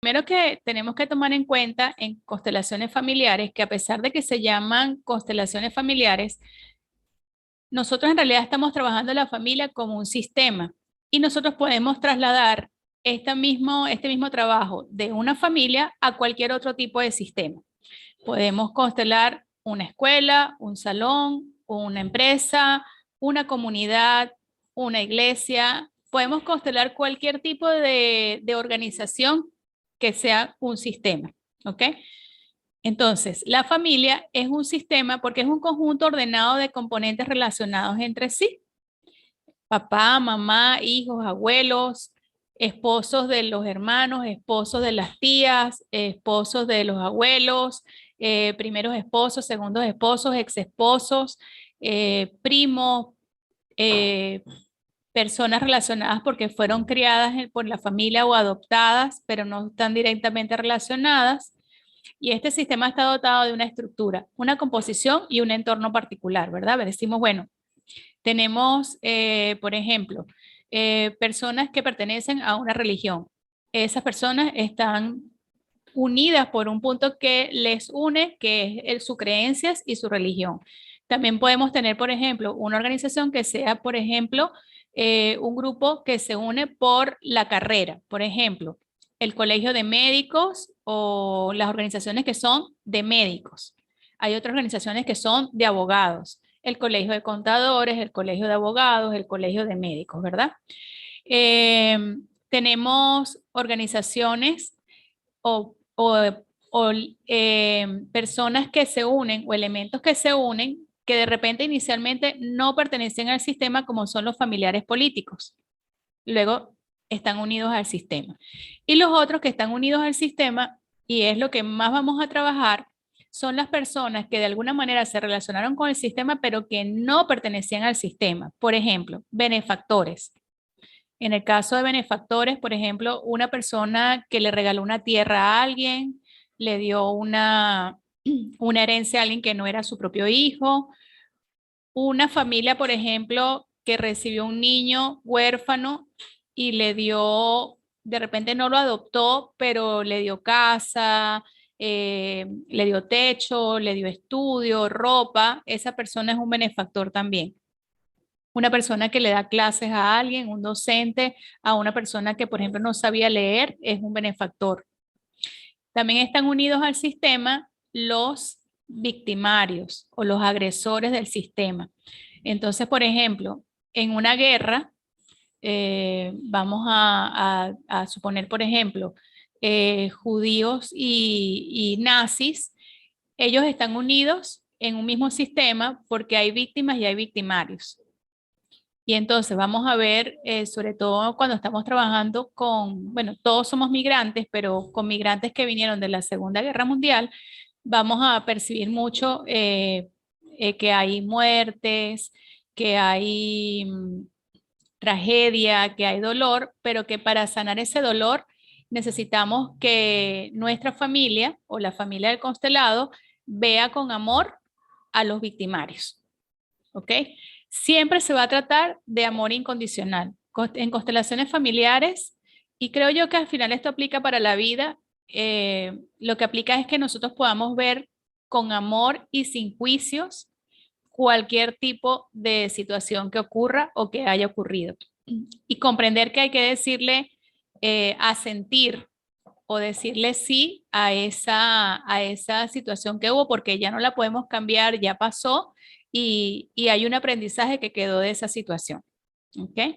Primero que tenemos que tomar en cuenta en constelaciones familiares, que a pesar de que se llaman constelaciones familiares, nosotros en realidad estamos trabajando la familia como un sistema y nosotros podemos trasladar este mismo trabajo de una familia a cualquier otro tipo de sistema. Podemos constelar una escuela, un salón, una empresa, una comunidad, una iglesia. Podemos constelar cualquier tipo de organización que sea un sistema, ¿ok? Entonces, la familia es un sistema porque es un conjunto ordenado de componentes relacionados entre sí. Papá, mamá, hijos, abuelos, esposos de los hermanos, esposos de las tías, esposos de los abuelos, primeros esposos, segundos esposos, ex esposos, primos, eh, personas relacionadas porque fueron criadas por la familia o adoptadas, pero no están directamente relacionadas. Y este sistema está dotado de una estructura, una composición y un entorno particular, ¿verdad? Decimos, bueno, tenemos, por ejemplo, personas que pertenecen a una religión. Esas personas están unidas por un punto que les une, que es sus creencias y su religión. También podemos tener, por ejemplo, una organización que sea, por ejemplo, un grupo que se une por la carrera. Por ejemplo, el colegio de médicos o las organizaciones que son de médicos. Hay otras organizaciones que son de abogados. El colegio de contadores, el colegio de abogados, el colegio de médicos, ¿verdad? Eh, tenemos organizaciones o personas que se unen o elementos que se unen que de repente inicialmente no pertenecen al sistema como son los familiares políticos. Luego están unidos al sistema. Y los otros que están unidos al sistema, y es lo que más vamos a trabajar, son las personas que de alguna manera se relacionaron con el sistema, pero que no pertenecían al sistema. Por ejemplo, benefactores. En el caso de benefactores, por ejemplo, una persona que le regaló una tierra a alguien, le dio una herencia a alguien que no era su propio hijo, una familia, por ejemplo, que recibió un niño huérfano y le dio, de repente no lo adoptó, pero le dio casa, le dio techo, le dio estudio, ropa, esa persona es un benefactor también. Una persona que le da clases a alguien, un docente, a una persona que, por ejemplo, no sabía leer, es un benefactor. También están unidos al sistema los victimarios o los agresores del sistema. Entonces, por ejemplo, en una guerra, vamos a suponer, por ejemplo, judíos y nazis, ellos están unidos en un mismo sistema porque hay víctimas y hay victimarios. Y entonces vamos a ver, sobre todo cuando estamos trabajando con, bueno, todos somos migrantes, pero con migrantes que vinieron de la Segunda Guerra Mundial, vamos a percibir mucho que hay muertes, que hay tragedia, que hay dolor, pero que para sanar ese dolor necesitamos que nuestra familia o la familia del constelado vea con amor a los victimarios. ¿Ok? Siempre se va a tratar de amor incondicional. En constelaciones familiares, y creo yo que al final esto aplica para la vida, lo que aplica es que nosotros podamos ver con amor y sin juicios cualquier tipo de situación que ocurra o que haya ocurrido. Y comprender que hay que decirle asentir o decirle sí a esa situación que hubo porque ya no la podemos cambiar, ya pasó y hay un aprendizaje que quedó de esa situación. ¿Ok?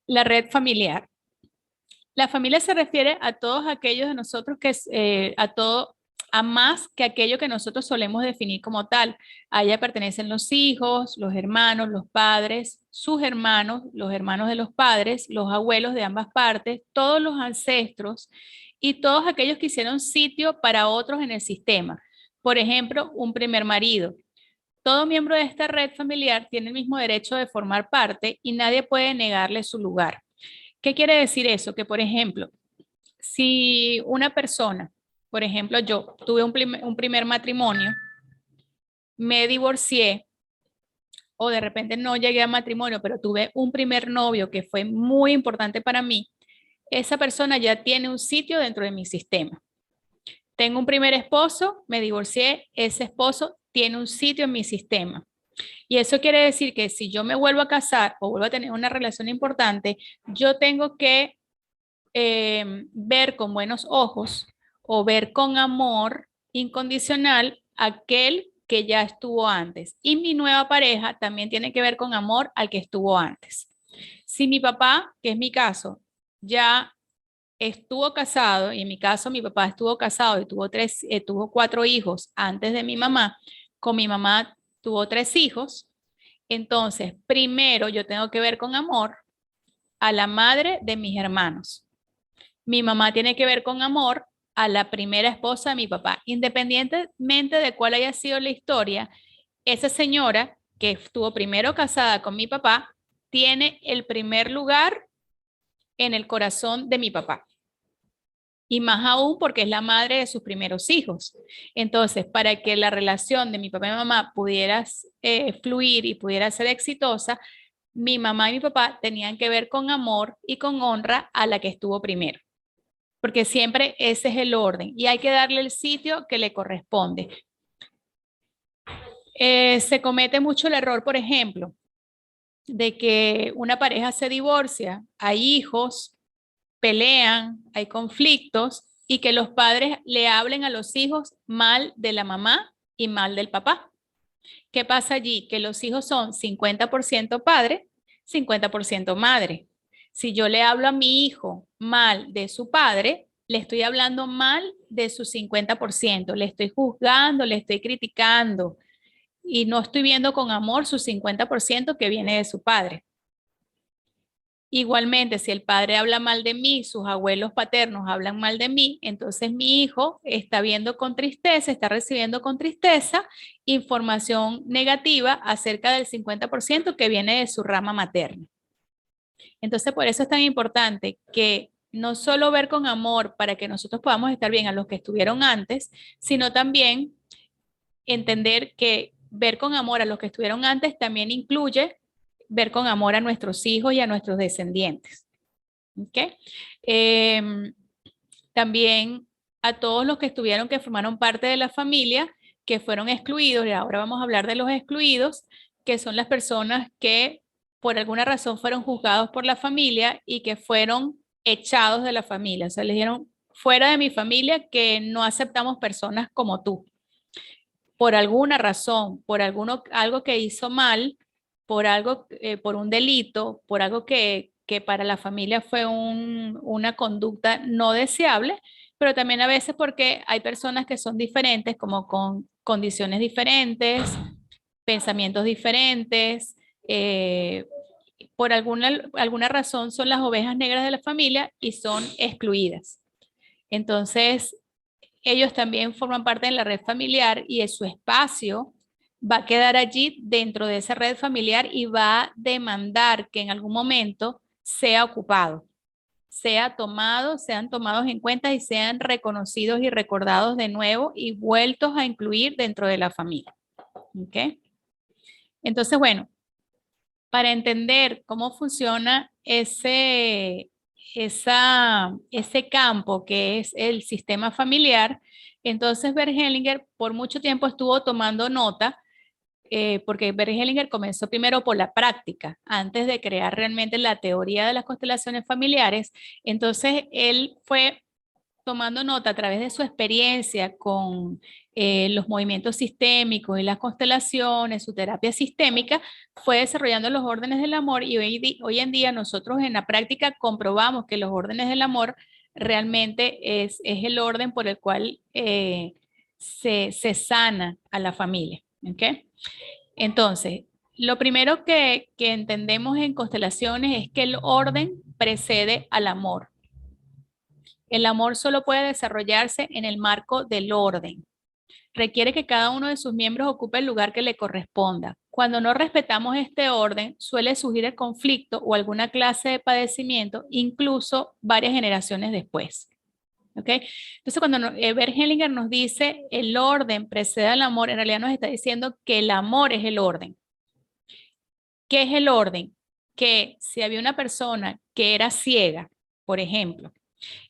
La red familiar. La familia se refiere a todos aquellos de nosotros que, a más que aquello que nosotros solemos definir como tal. A ella pertenecen los hijos, los hermanos, los padres, sus hermanos, los hermanos de los padres, los abuelos de ambas partes, todos los ancestros y todos aquellos que hicieron sitio para otros en el sistema. Por ejemplo, un primer marido. Todo miembro de esta red familiar tiene el mismo derecho de formar parte y nadie puede negarle su lugar. ¿Qué quiere decir eso? Que, por ejemplo, si una persona, por ejemplo, yo tuve un primer matrimonio, me divorcié o de repente no llegué a matrimonio, pero tuve un primer novio que fue muy importante para mí, esa persona ya tiene un sitio dentro de mi sistema. Tengo un primer esposo, me divorcié, ese esposo tiene un sitio en mi sistema. Y eso quiere decir que si yo me vuelvo a casar o vuelvo a tener una relación importante, yo tengo que ver con buenos ojos o ver con amor incondicional aquel que ya estuvo antes. Y mi nueva pareja también tiene que ver con amor al que estuvo antes. Si mi papá, que es mi caso, ya estuvo casado, y en mi caso mi papá estuvo casado y tuvo 4 hijos antes de mi mamá, con mi mamá tuvo 3 hijos, entonces primero yo tengo que ver con amor a la madre de mis hermanos. Mi mamá tiene que ver con amor a la primera esposa de mi papá. Independientemente de cuál haya sido la historia, esa señora que estuvo primero casada con mi papá tiene el primer lugar en el corazón de mi papá. Y más aún porque es la madre de sus primeros hijos. Entonces, para que la relación de mi papá y mamá pudiera fluir y pudiera ser exitosa, mi mamá y mi papá tenían que ver con amor y con honra a la que estuvo primero, porque siempre ese es el orden y hay que darle el sitio que le corresponde. Se comete mucho el error, por ejemplo, de que una pareja se divorcia, hay hijos, pelean, hay conflictos y que los padres le hablen a los hijos mal de la mamá y mal del papá. ¿Qué pasa allí? Que los hijos son 50% padre, 50% madre. Si yo le hablo a mi hijo mal de su padre, le estoy hablando mal de su 50%, le estoy juzgando, le estoy criticando y no estoy viendo con amor su 50% que viene de su padre. Igualmente, si el padre habla mal de mí, sus abuelos paternos hablan mal de mí, entonces mi hijo está viendo con tristeza, está recibiendo con tristeza información negativa acerca del 50% que viene de su rama materna. Entonces, por eso es tan importante que no solo ver con amor para que nosotros podamos estar bien a los que estuvieron antes, sino también entender que ver con amor a los que estuvieron antes también incluye ver con amor a nuestros hijos y a nuestros descendientes. ¿Okay? También a todos los que estuvieron, que formaron parte de la familia, que fueron excluidos, y ahora vamos a hablar de los excluidos, que son las personas que por alguna razón fueron juzgados por la familia y que fueron echados de la familia. O sea, les dijeron, fuera de mi familia, que no aceptamos personas como tú. Por alguna razón, por algo que hizo mal, por un delito, por algo que para la familia fue una conducta no deseable, pero también a veces porque hay personas que son diferentes, como con condiciones diferentes, pensamientos diferentes, por alguna razón son las ovejas negras de la familia y son excluidas. Entonces, ellos también forman parte de la red familiar y su espacio va a quedar allí dentro de esa red familiar y va a demandar que en algún momento sea ocupado, sean tomados en cuenta y sean reconocidos y recordados de nuevo y vueltos a incluir dentro de la familia. ¿Okay? Entonces, bueno, para entender cómo funciona ese campo que es el sistema familiar, entonces Bert Hellinger por mucho tiempo estuvo tomando nota, porque Bert Hellinger comenzó primero por la práctica, antes de crear realmente la teoría de las constelaciones familiares. Entonces él fue tomando nota a través de su experiencia con los movimientos sistémicos y las constelaciones, su terapia sistémica, fue desarrollando los órdenes del amor y hoy en día nosotros en la práctica comprobamos que los órdenes del amor realmente es el orden por el cual se sana a la familia. ¿Okay? Entonces, lo primero que entendemos en constelaciones es que el orden precede al amor. El amor solo puede desarrollarse en el marco del orden. Requiere que cada uno de sus miembros ocupe el lugar que le corresponda. Cuando no respetamos este orden, suele surgir el conflicto o alguna clase de padecimiento, incluso varias generaciones después. ¿Okay? Entonces, cuando Bert Hellinger nos dice el orden precede al amor, en realidad nos está diciendo que el amor es el orden. ¿Qué es el orden? Que si había una persona que era ciega por ejemplo,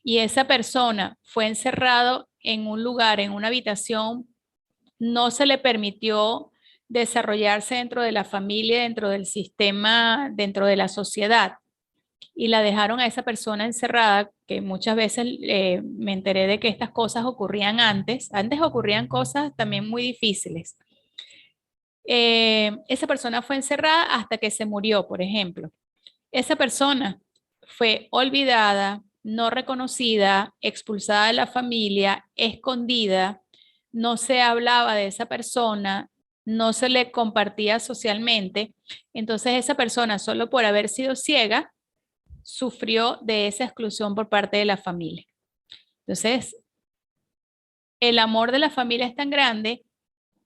y esa persona fue encerrado en un lugar, en una habitación, no se le permitió desarrollarse dentro de la familia, dentro del sistema, dentro de la sociedad, y la dejaron a esa persona encerrada, que muchas veces me enteré de que estas cosas ocurrían antes ocurrían cosas también muy difíciles. Esa persona fue encerrada hasta que se murió, por ejemplo. Esa persona fue olvidada, no reconocida, expulsada de la familia, escondida, no se hablaba de esa persona, no se le compartía socialmente. Entonces esa persona, solo por haber sido ciega, sufrió de esa exclusión por parte de la familia. Entonces, el amor de la familia es tan grande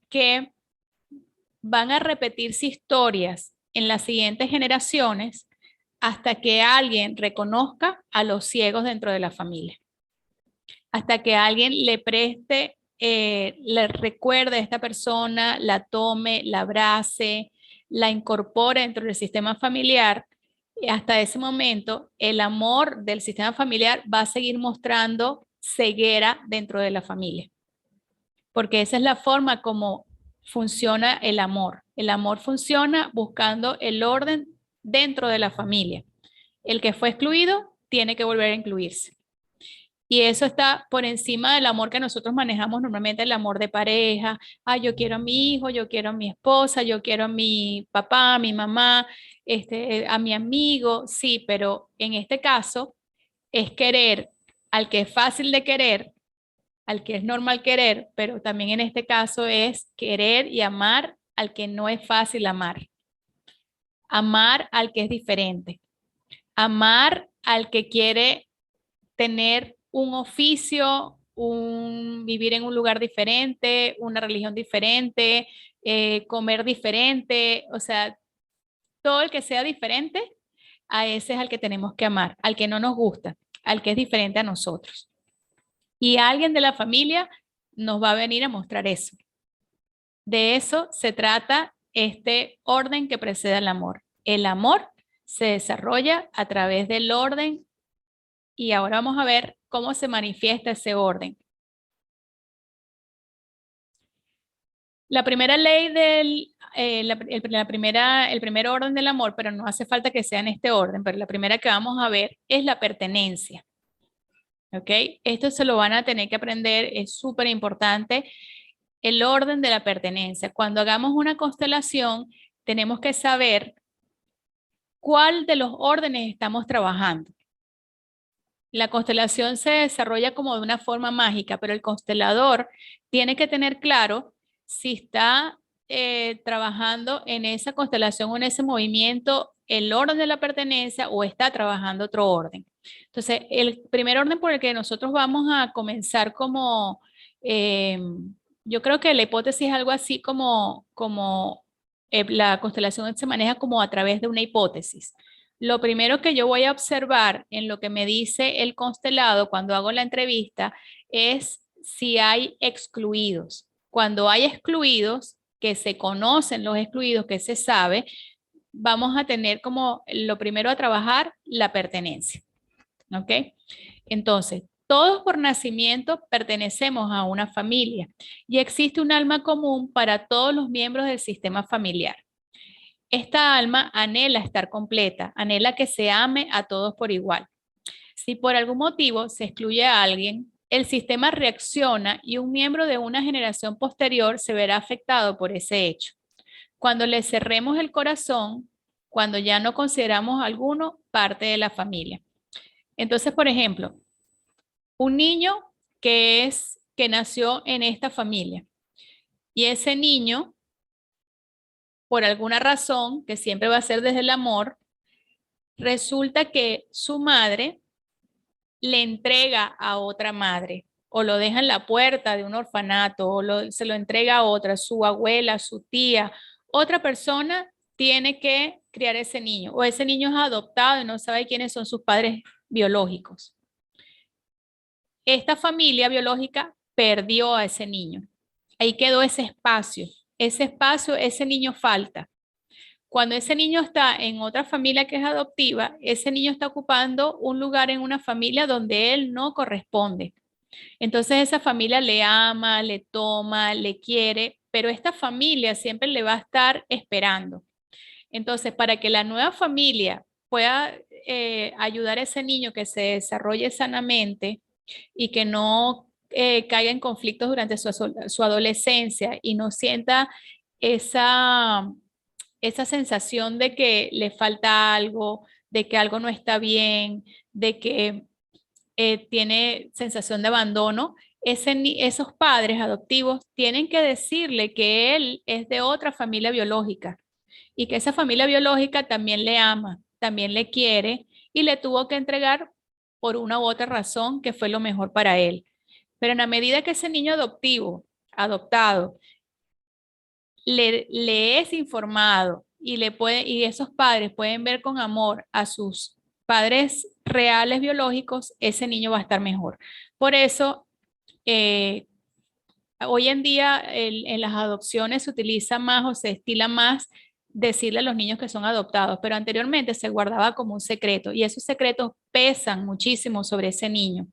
que van a repetirse historias en las siguientes generaciones hasta que alguien reconozca a los ciegos dentro de la familia, hasta que alguien le preste, le recuerde a esta persona, la tome, la abrace, la incorpore dentro del sistema familiar. Y hasta ese momento, el amor del sistema familiar va a seguir mostrando ceguera dentro de la familia, porque esa es la forma como funciona el amor. El amor funciona buscando el orden dentro de la familia. El que fue excluido tiene que volver a incluirse. Y eso está por encima del amor que nosotros manejamos normalmente, el amor de pareja. Ah, yo quiero a mi hijo, yo quiero a mi esposa, yo quiero a mi papá, a mi mamá, a mi amigo. Sí, pero en este caso es querer al que es fácil de querer, al que es normal querer, pero también en este caso es querer y amar al que no es fácil amar. Amar al que es diferente. Amar al que quiere tener un oficio, vivir en un lugar diferente, una religión diferente, comer diferente, o sea, todo el que sea diferente, a ese es al que tenemos que amar, al que no nos gusta, al que es diferente a nosotros. Y alguien de la familia nos va a venir a mostrar eso. De eso se trata este orden que precede al amor. El amor se desarrolla a través del orden y ahora vamos a ver cómo se manifiesta ese orden. La primera ley el primer orden del amor, pero no hace falta que sea en este orden, pero la primera que vamos a ver es la pertenencia. ¿Ok? Esto se lo van a tener que aprender, es súper importante. El orden de la pertenencia. Cuando hagamos una constelación, tenemos que saber cuál de los órdenes estamos trabajando. La constelación se desarrolla como de una forma mágica, pero el constelador tiene que tener claro si está trabajando en esa constelación o en ese movimiento el orden de la pertenencia o está trabajando otro orden. Entonces, el primer orden por el que nosotros vamos a comenzar como, yo creo que la hipótesis es algo así como la constelación se maneja como a través de una hipótesis. Lo primero que yo voy a observar en lo que me dice el constelado cuando hago la entrevista es si hay excluidos. Cuando hay excluidos, que se conocen los excluidos, que se sabe, vamos a tener como lo primero a trabajar la pertenencia. ¿Ok? Entonces, todos por nacimiento pertenecemos a una familia y existe un alma común para todos los miembros del sistema familiar. Esta alma anhela estar completa, anhela que se ame a todos por igual. Si por algún motivo se excluye a alguien, el sistema reacciona y un miembro de una generación posterior se verá afectado por ese hecho. Cuando le cerremos el corazón, cuando ya no consideramos a alguno parte de la familia. Entonces, por ejemplo, un niño que nació en esta familia y ese niño por alguna razón, que siempre va a ser desde el amor, resulta que su madre le entrega a otra madre o lo deja en la puerta de un orfanato o se lo entrega a otra, su abuela, su tía, otra persona tiene que criar ese niño o ese niño es adoptado y no sabe quiénes son sus padres biológicos. Esta familia biológica perdió a ese niño. Ahí quedó ese espacio, ese niño falta. Cuando ese niño está en otra familia que es adoptiva, ese niño está ocupando un lugar en una familia donde él no corresponde. Entonces esa familia le ama, le toma, le quiere, pero esta familia siempre le va a estar esperando. Entonces, para que la nueva familia pueda ayudar a ese niño que se desarrolle sanamente y que no caiga en conflictos durante su adolescencia y no sienta esa, esa sensación de que le falta algo, de que algo no está bien, de que tiene sensación de abandono, esos padres adoptivos tienen que decirle que él es de otra familia biológica y que esa familia biológica también le ama, también le quiere y le tuvo que entregar por una u otra razón que fue lo mejor para él. Pero en la medida que ese niño adoptivo, adoptado, le es informado y esos padres pueden ver con amor a sus padres reales biológicos, ese niño va a estar mejor. Por eso, eh, hoy en día en las adopciones se utiliza más o se estila más decirle a los niños que son adoptados, pero anteriormente se guardaba como un secreto y esos secretos pesan muchísimo sobre ese niño.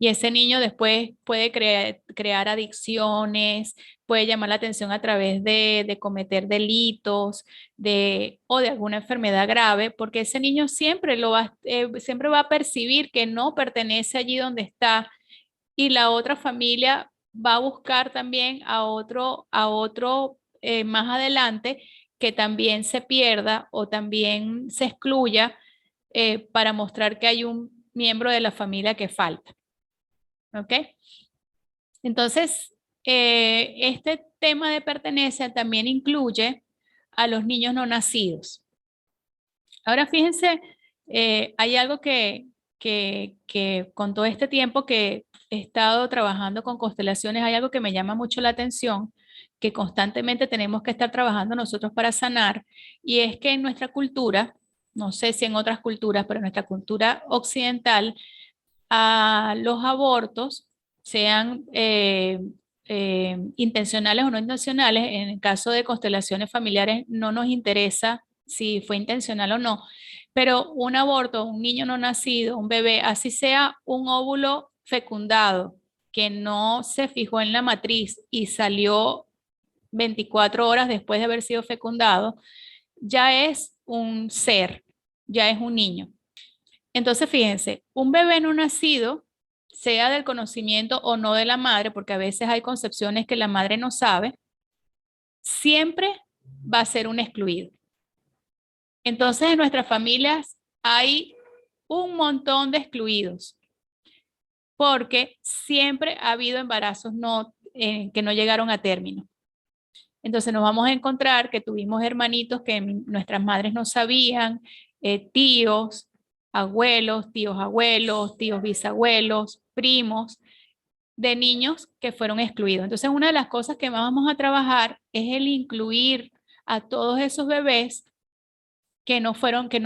Y ese niño después puede crear adicciones, puede llamar la atención a través de cometer delitos o de alguna enfermedad grave, porque ese niño siempre va a percibir que no pertenece allí donde está y la otra familia va a buscar también a otro más adelante que también se pierda o también se excluya para mostrar que hay un miembro de la familia que falta. ¿Ok? Entonces, este tema de pertenencia también incluye a los niños no nacidos. Ahora fíjense, hay algo que con todo este tiempo que he estado trabajando con constelaciones, hay algo que me llama mucho la atención, que constantemente tenemos que estar trabajando nosotros para sanar, y es que en nuestra cultura, no sé si en otras culturas, pero en nuestra cultura occidental, a los abortos, sean intencionales o no intencionales, en el caso de constelaciones familiares no nos interesa si fue intencional o no, pero un aborto, un niño no nacido, un bebé, así sea un óvulo fecundado que no se fijó en la matriz y salió 24 horas después de haber sido fecundado, ya es un ser, ya es un niño. Entonces, fíjense, un bebé no nacido, sea del conocimiento o no de la madre, porque a veces hay concepciones que la madre no sabe, siempre va a ser un excluido. Entonces, en nuestras familias hay un montón de excluidos, porque siempre ha habido embarazos que no llegaron a término. Entonces nos vamos a encontrar que tuvimos hermanitos que nuestras madres no sabían, tíos, abuelos, tíos bisabuelos, primos, de niños que fueron excluidos. Entonces una de las cosas que más vamos a trabajar es el incluir a todos esos bebés que no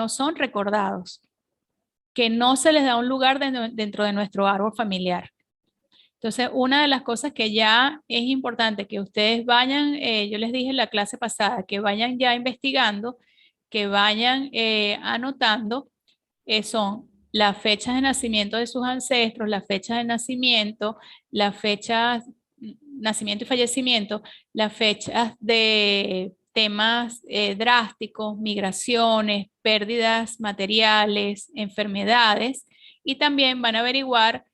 son recordados, que no se les da un lugar dentro de nuestro árbol familiar. Entonces, una de las cosas que ya es importante que ustedes vayan, yo les dije en la clase pasada, que vayan ya investigando, que vayan anotando, son las fechas de nacimiento de sus ancestros, las fechas de nacimiento, las fechas, nacimiento y fallecimiento, las fechas de temas drásticos, migraciones, pérdidas materiales, enfermedades, y también van a averiguar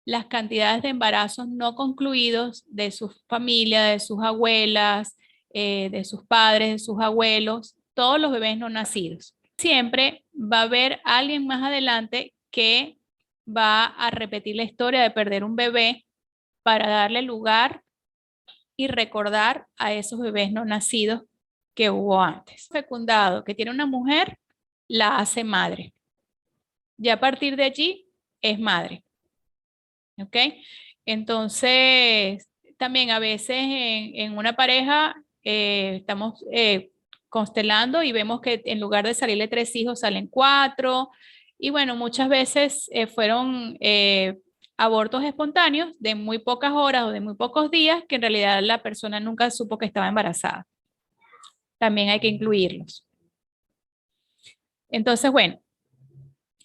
las cantidades de embarazos no concluidos de sus familias, de sus abuelas, de sus padres, de sus abuelos, todos los bebés no nacidos. Siempre va a haber alguien más adelante que va a repetir la historia de perder un bebé para darle lugar y recordar a esos bebés no nacidos que hubo antes. Fecundado que tiene una mujer, la hace madre. Y a partir de allí es madre. ¿Ok? Entonces, también a veces en una pareja estamos constelando y vemos que en lugar de salirle 3 hijos, salen 4. Y bueno, muchas veces fueron abortos espontáneos de muy pocas horas o de muy pocos días que en realidad la persona nunca supo que estaba embarazada. también hay que incluirlos. Entonces, bueno,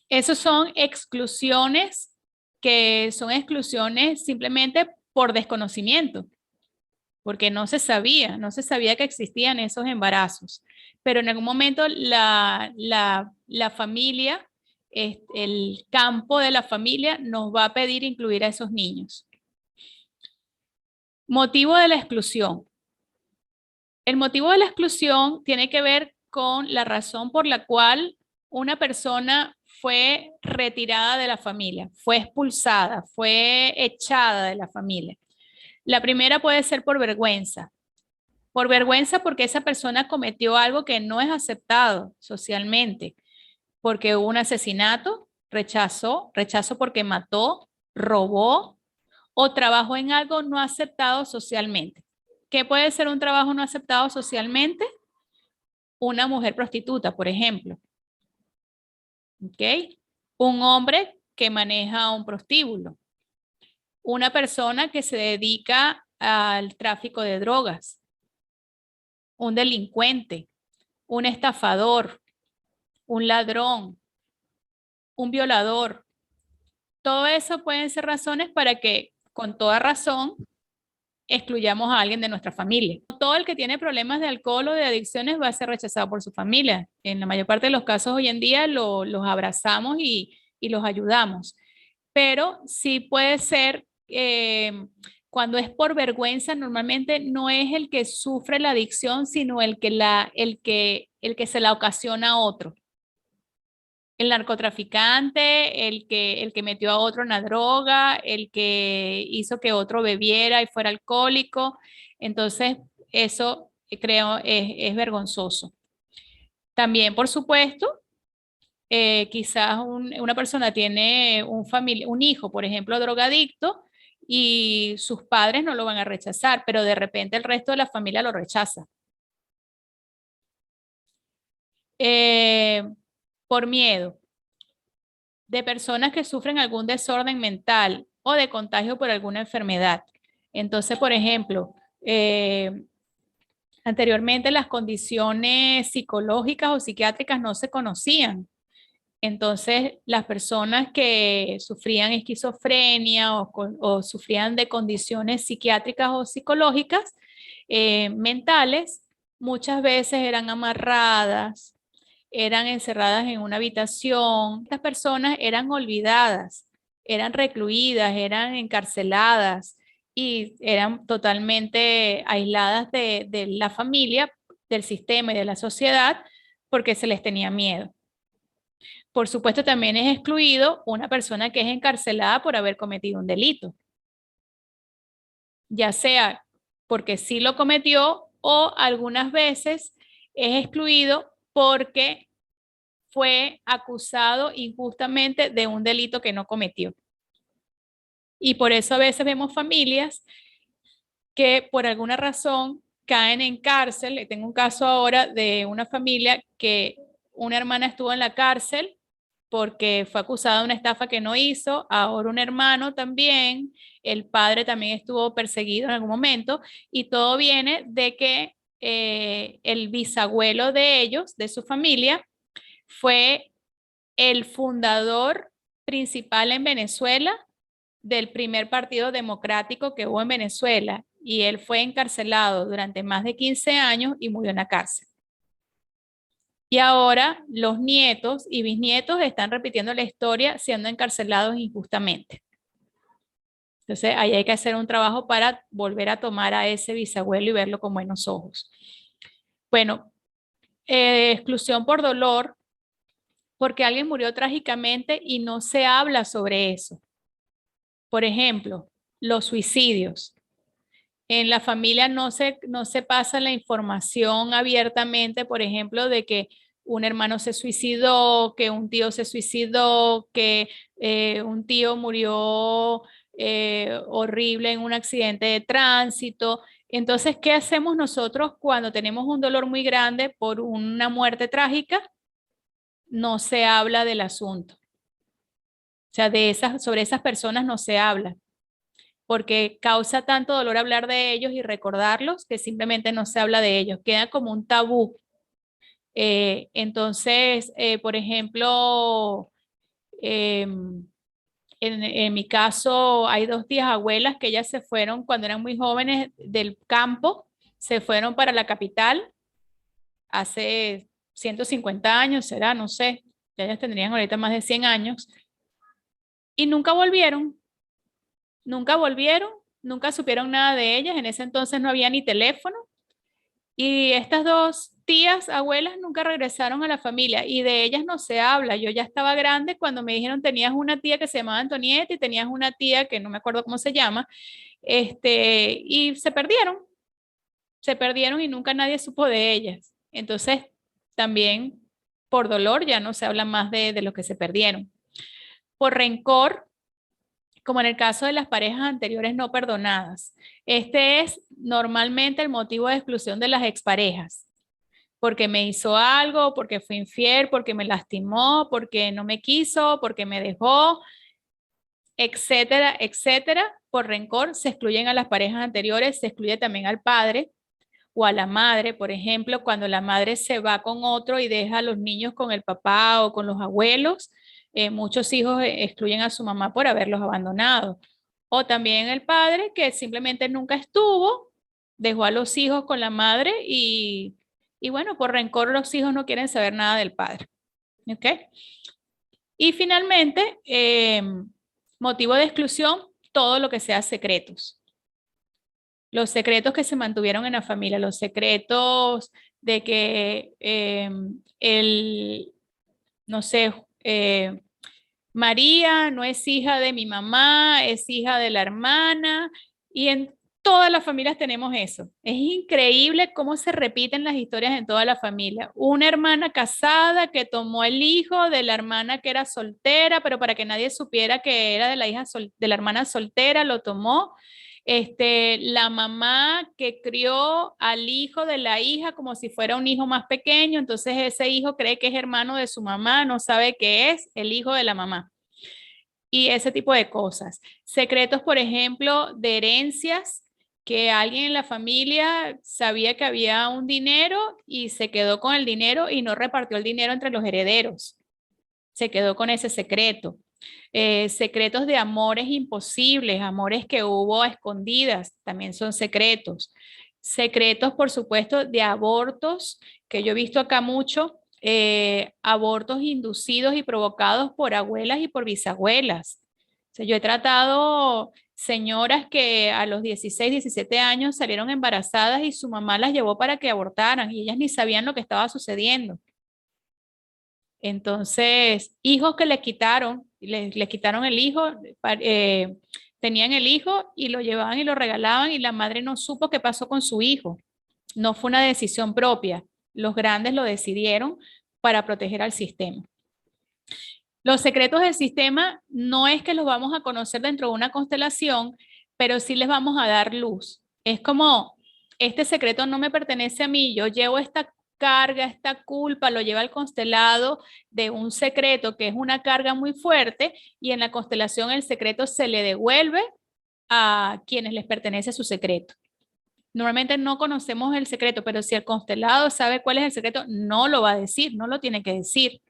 esos son exclusiones que son exclusiones simplemente por desconocimiento, porque no se sabía que existían esos embarazos. Pero en algún momento la familia, el campo de la familia nos va a pedir incluir a esos niños. Motivo de la exclusión. El motivo de la exclusión tiene que ver con la razón por la cual una persona fue retirada de la familia, fue expulsada, fue echada de la familia. La primera puede ser por vergüenza. Por vergüenza porque esa persona cometió algo que no es aceptado socialmente, porque hubo un asesinato, rechazo porque mató, robó o trabajó en algo no aceptado socialmente. ¿Qué puede ser un trabajo no aceptado socialmente? Una mujer prostituta, por ejemplo. ¿Ok? Un hombre que maneja un prostíbulo. Una persona que se dedica al tráfico de drogas. Un delincuente. Un estafador. Un ladrón. Un violador. Todo eso pueden ser razones para que, con toda razón, excluyamos a alguien de nuestra familia. Todo el que tiene problemas de alcohol o de adicciones va a ser rechazado por su familia. En la mayor parte de los casos hoy en día los abrazamos y los ayudamos. Pero sí puede ser, cuando es por vergüenza, normalmente no es el que sufre la adicción, sino el que se la ocasiona a otro. El narcotraficante, el que metió a otro en la droga, el que hizo que otro bebiera y fuera alcohólico. Entonces, eso creo es vergonzoso. También, por supuesto, quizás una persona tiene un hijo, por ejemplo, drogadicto, y sus padres no lo van a rechazar, pero de repente el resto de la familia lo rechaza. Por miedo de personas que sufren algún desorden mental o de contagio por alguna enfermedad. Entonces, por ejemplo, anteriormente las condiciones psicológicas o psiquiátricas no se conocían. Entonces, las personas que sufrían esquizofrenia o sufrían de condiciones psiquiátricas o psicológicas mentales, muchas veces eran amarradas, eran encerradas en una habitación. Estas personas eran olvidadas, eran recluidas, eran encarceladas y eran totalmente aisladas de la familia, del sistema y de la sociedad porque se les tenía miedo. Por supuesto, también es excluido una persona que es encarcelada por haber cometido un delito, ya sea porque sí lo cometió o algunas veces es excluido porque fue acusado injustamente de un delito que no cometió. Y por eso a veces vemos familias que por alguna razón caen en cárcel. Tengo un caso ahora de una familia que una hermana estuvo en la cárcel porque fue acusada de una estafa que no hizo, ahora un hermano también, el padre también estuvo perseguido en algún momento, y todo viene de que el bisabuelo de ellos, de su familia, fue el fundador principal en Venezuela del primer partido democrático que hubo en Venezuela, y él fue encarcelado durante más de 15 años y murió en la cárcel. Y ahora los nietos y bisnietos están repitiendo la historia siendo encarcelados injustamente. Entonces, ahí hay que hacer un trabajo para volver a tomar a ese bisabuelo y verlo con buenos ojos. Bueno, exclusión por dolor, porque alguien murió trágicamente y no se habla sobre eso. Por ejemplo, los suicidios. En la familia no se pasa la información abiertamente, por ejemplo, de que un hermano se suicidó, que un tío se suicidó, que un tío murió horrible en un accidente de tránsito. Entonces, ¿qué hacemos nosotros cuando tenemos un dolor muy grande por una muerte trágica? No se habla del asunto. O sea, sobre esas personas no se habla. porque causa tanto dolor hablar de ellos y recordarlos que simplemente no se habla de ellos, queda como un tabú. Entonces, por ejemplo, en mi caso hay dos tías abuelas que ellas se fueron cuando eran muy jóvenes del campo, se fueron para la capital hace 150 años, será, no sé, ya ellas tendrían ahorita más de 100 años, y nunca volvieron, nunca volvieron, nunca supieron nada de ellas, en ese entonces no había ni teléfono, y estas dos tías, abuelas, nunca regresaron a la familia, y de ellas no se habla. Yo ya estaba grande cuando me dijeron tenías una tía que se llamaba Antonieta y tenías una tía que no me acuerdo cómo se llama, y se perdieron y nunca nadie supo de ellas. Entonces, también por dolor ya no se habla más de los que se perdieron. Por rencor, como en el caso de las parejas anteriores no perdonadas. Este es normalmente el motivo de exclusión de las exparejas, porque me hizo algo, porque fue infiel, porque me lastimó, porque no me quiso, porque me dejó, etcétera, etcétera. Por rencor se excluyen a las parejas anteriores, se excluye también al padre o a la madre, por ejemplo, cuando la madre se va con otro y deja a los niños con el papá o con los abuelos, muchos hijos excluyen a su mamá por haberlos abandonado. O también el padre que simplemente nunca estuvo, dejó a los hijos con la madre y bueno, por rencor los hijos no quieren saber nada del padre. ¿Ok? Y finalmente, motivo de exclusión, todo lo que sea secretos. Los secretos que se mantuvieron en la familia, los secretos de que no sé, María no es hija de mi mamá, es hija de la hermana, y en todas las familias tenemos eso. Es increíble cómo se repiten las historias en toda la familia. Una hermana casada que tomó el hijo de la hermana que era soltera, pero para que nadie supiera que era de la hija de la hermana soltera, lo tomó. La mamá que crió al hijo de la hija como si fuera un hijo más pequeño, entonces ese hijo cree que es hermano de su mamá, no sabe que es el hijo de la mamá. Y ese tipo de cosas. Secretos, por ejemplo, de herencias, que alguien en la familia sabía que había un dinero y se quedó con el dinero y no repartió el dinero entre los herederos. Se quedó con ese secreto. Secretos de amores imposibles, amores que hubo a escondidas, también son secretos. Secretos, por supuesto, de abortos, que yo he visto acá mucho, abortos inducidos y provocados por abuelas y por bisabuelas. O sea, yo he tratado señoras que a los 16, 17 años salieron embarazadas y su mamá las llevó para que abortaran y ellas ni sabían lo que estaba sucediendo. Entonces, hijos que les quitaron el hijo, tenían el hijo y lo llevaban y lo regalaban y la madre no supo qué pasó con su hijo. No fue una decisión propia. Los grandes lo decidieron para proteger al sistema. Los secretos del sistema no es que los vamos a conocer dentro de una constelación, pero sí les vamos a dar luz. Es como, este secreto no me pertenece a mí, yo llevo esta carga, esta culpa, lo lleva el constelado de un secreto que es una carga muy fuerte y en la constelación el secreto se le devuelve a quienes les pertenece su secreto. Normalmente no conocemos el secreto, pero si el constelado sabe cuál es el secreto, no lo va a decir, no lo tiene que decir.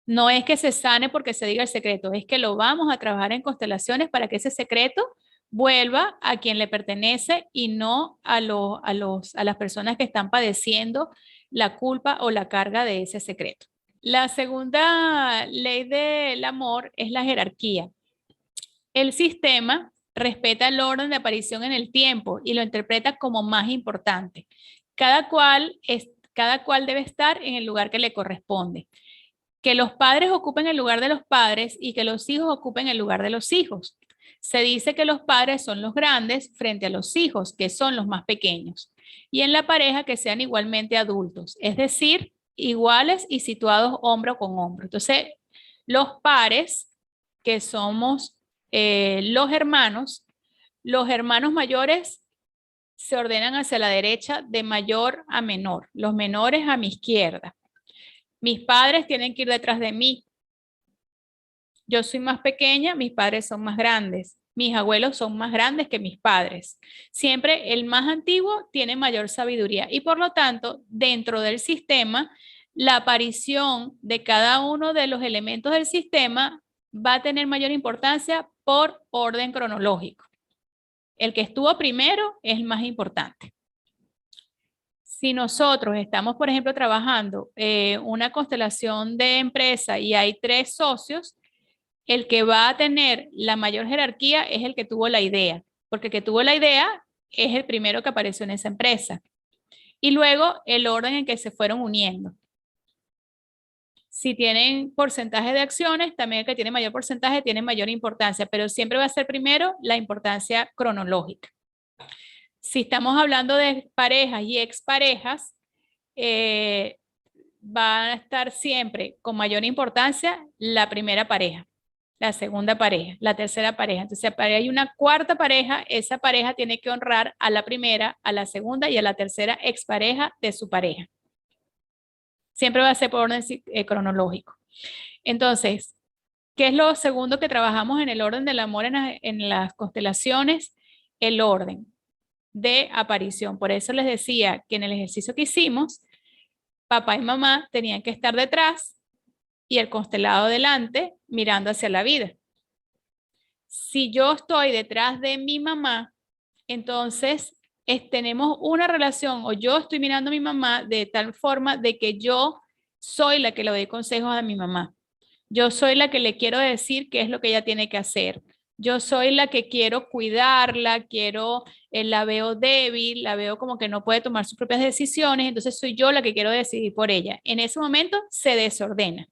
No es que se sane porque se diga el secreto, es que lo vamos a trabajar en constelaciones para que ese secreto vuelva a quien le pertenece y no a las personas que están padeciendo la culpa o la carga de ese secreto. La segunda ley del amor es la jerarquía. El sistema respeta el orden de aparición en el tiempo y lo interpreta como más importante. Cada cual debe estar en el lugar que le corresponde. Que los padres ocupen el lugar de los padres y que los hijos ocupen el lugar de los hijos. Se dice que los padres son los grandes frente a los hijos, que son los más pequeños. Y en la pareja que sean igualmente adultos, es decir, iguales y situados hombro con hombro. Entonces, los pares, que somos los hermanos mayores se ordenan hacia la derecha de mayor a menor, los menores a mi izquierda. Mis padres tienen que ir detrás de mí. Yo soy más pequeña, mis padres son más grandes. Mis abuelos son más grandes que mis padres. Siempre el más antiguo tiene mayor sabiduría y por lo tanto, dentro del sistema, la aparición de cada uno de los elementos del sistema va a tener mayor importancia por orden cronológico. El que estuvo primero es el más importante. Si nosotros estamos, por ejemplo, trabajando una constelación de empresa y hay 3 socios, el que va a tener la mayor jerarquía es el que tuvo la idea, porque el que tuvo la idea es el primero que apareció en esa empresa. Y luego el orden en que se fueron uniendo. Si tienen porcentaje de acciones, también el que tiene mayor porcentaje tiene mayor importancia, pero siempre va a ser primero la importancia cronológica. Si estamos hablando de parejas y exparejas, va a estar siempre con mayor importancia la primera pareja, la segunda pareja, la tercera pareja. Entonces, si hay una cuarta pareja, esa pareja tiene que honrar a la primera, a la segunda y a la tercera expareja de su pareja. Siempre va a ser por orden cronológico. Entonces, ¿qué es lo segundo que trabajamos en el orden del amor en las constelaciones? El orden de aparición. Por eso les decía que en el ejercicio que hicimos, papá y mamá tenían que estar detrás y el constelado delante mirando hacia la vida. Si yo estoy detrás de mi mamá, entonces tenemos una relación o yo estoy mirando a mi mamá de tal forma de que yo soy la que le doy consejos a mi mamá. Yo soy la que le quiero decir qué es lo que ella tiene que hacer. Yo soy la que quiero cuidarla, la veo débil, la veo como que no puede tomar sus propias decisiones, entonces soy yo la que quiero decidir por ella. En ese momento se desordena.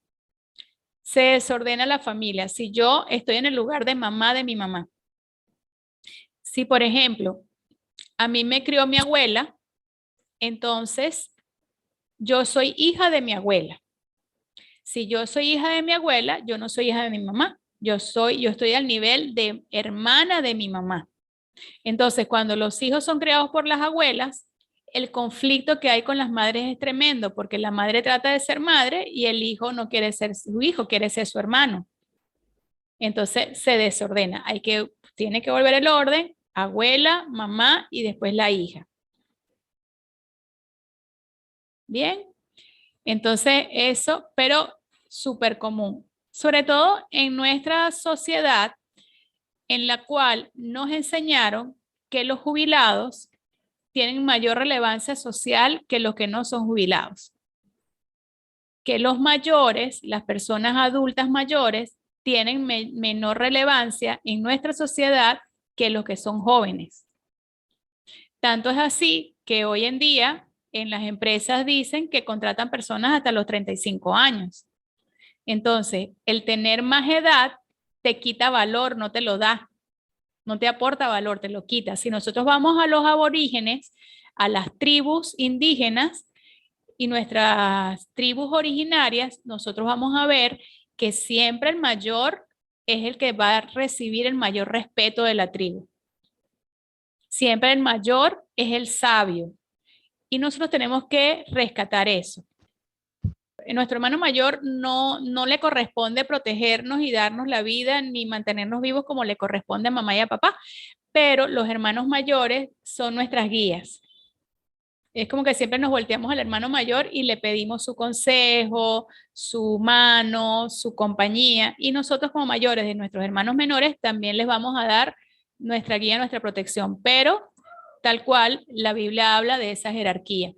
Se desordena la familia. Si yo estoy en el lugar de mamá de mi mamá. Si, por ejemplo, a mí me crió mi abuela, entonces yo soy hija de mi abuela. Si yo soy hija de mi abuela, yo no soy hija de mi mamá. Yo estoy al nivel de hermana de mi mamá. Entonces, cuando los hijos son criados por las abuelas, el conflicto que hay con las madres es tremendo, porque la madre trata de ser madre y el hijo no quiere ser su hijo, quiere ser su hermano. Entonces se desordena. Tiene que volver el orden, abuela, mamá y después la hija. Bien, entonces eso, pero súper común, sobre todo en nuestra sociedad en la cual nos enseñaron que los jubilados tienen mayor relevancia social que los que no son jubilados. Que los mayores, las personas adultas mayores, tienen menor relevancia en nuestra sociedad que los que son jóvenes. Tanto es así que hoy en día en las empresas dicen que contratan personas hasta los 35 años. Entonces, el tener más edad te quita valor, no te lo da. No te aporta valor, te lo quita. Si nosotros vamos a los aborígenes, a las tribus indígenas y nuestras tribus originarias, nosotros vamos a ver que siempre el mayor es el que va a recibir el mayor respeto de la tribu. Siempre el mayor es el sabio. Y nosotros tenemos que rescatar eso. Nuestro hermano mayor no le corresponde protegernos y darnos la vida ni mantenernos vivos como le corresponde a mamá y a papá, pero los hermanos mayores son nuestras guías. Es como que siempre nos volteamos al hermano mayor y le pedimos su consejo, su mano, su compañía, y nosotros como mayores de nuestros hermanos menores también les vamos a dar nuestra guía, nuestra protección, pero tal cual la Biblia habla de esa jerarquía.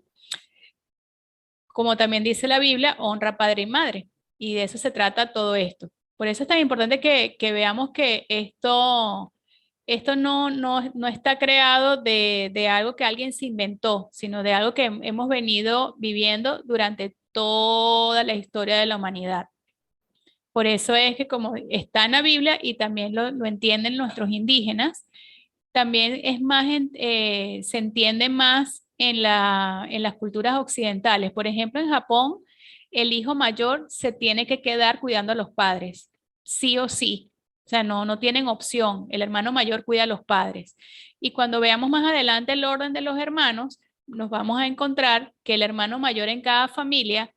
Como también dice la Biblia, honra padre y madre. Y de eso se trata todo esto. Por eso es tan importante que veamos que esto no está creado de algo que alguien se inventó, sino de algo que hemos venido viviendo durante toda la historia de la humanidad. Por eso es que como está en la Biblia y también lo entienden nuestros indígenas, también es más, se entiende más en las culturas occidentales. Por ejemplo, en Japón, el hijo mayor se tiene que quedar cuidando a los padres, sí o sí. O sea, no tienen opción. El hermano mayor cuida a los padres. Y cuando veamos más adelante el orden de los hermanos, nos vamos a encontrar que el hermano mayor en cada familia,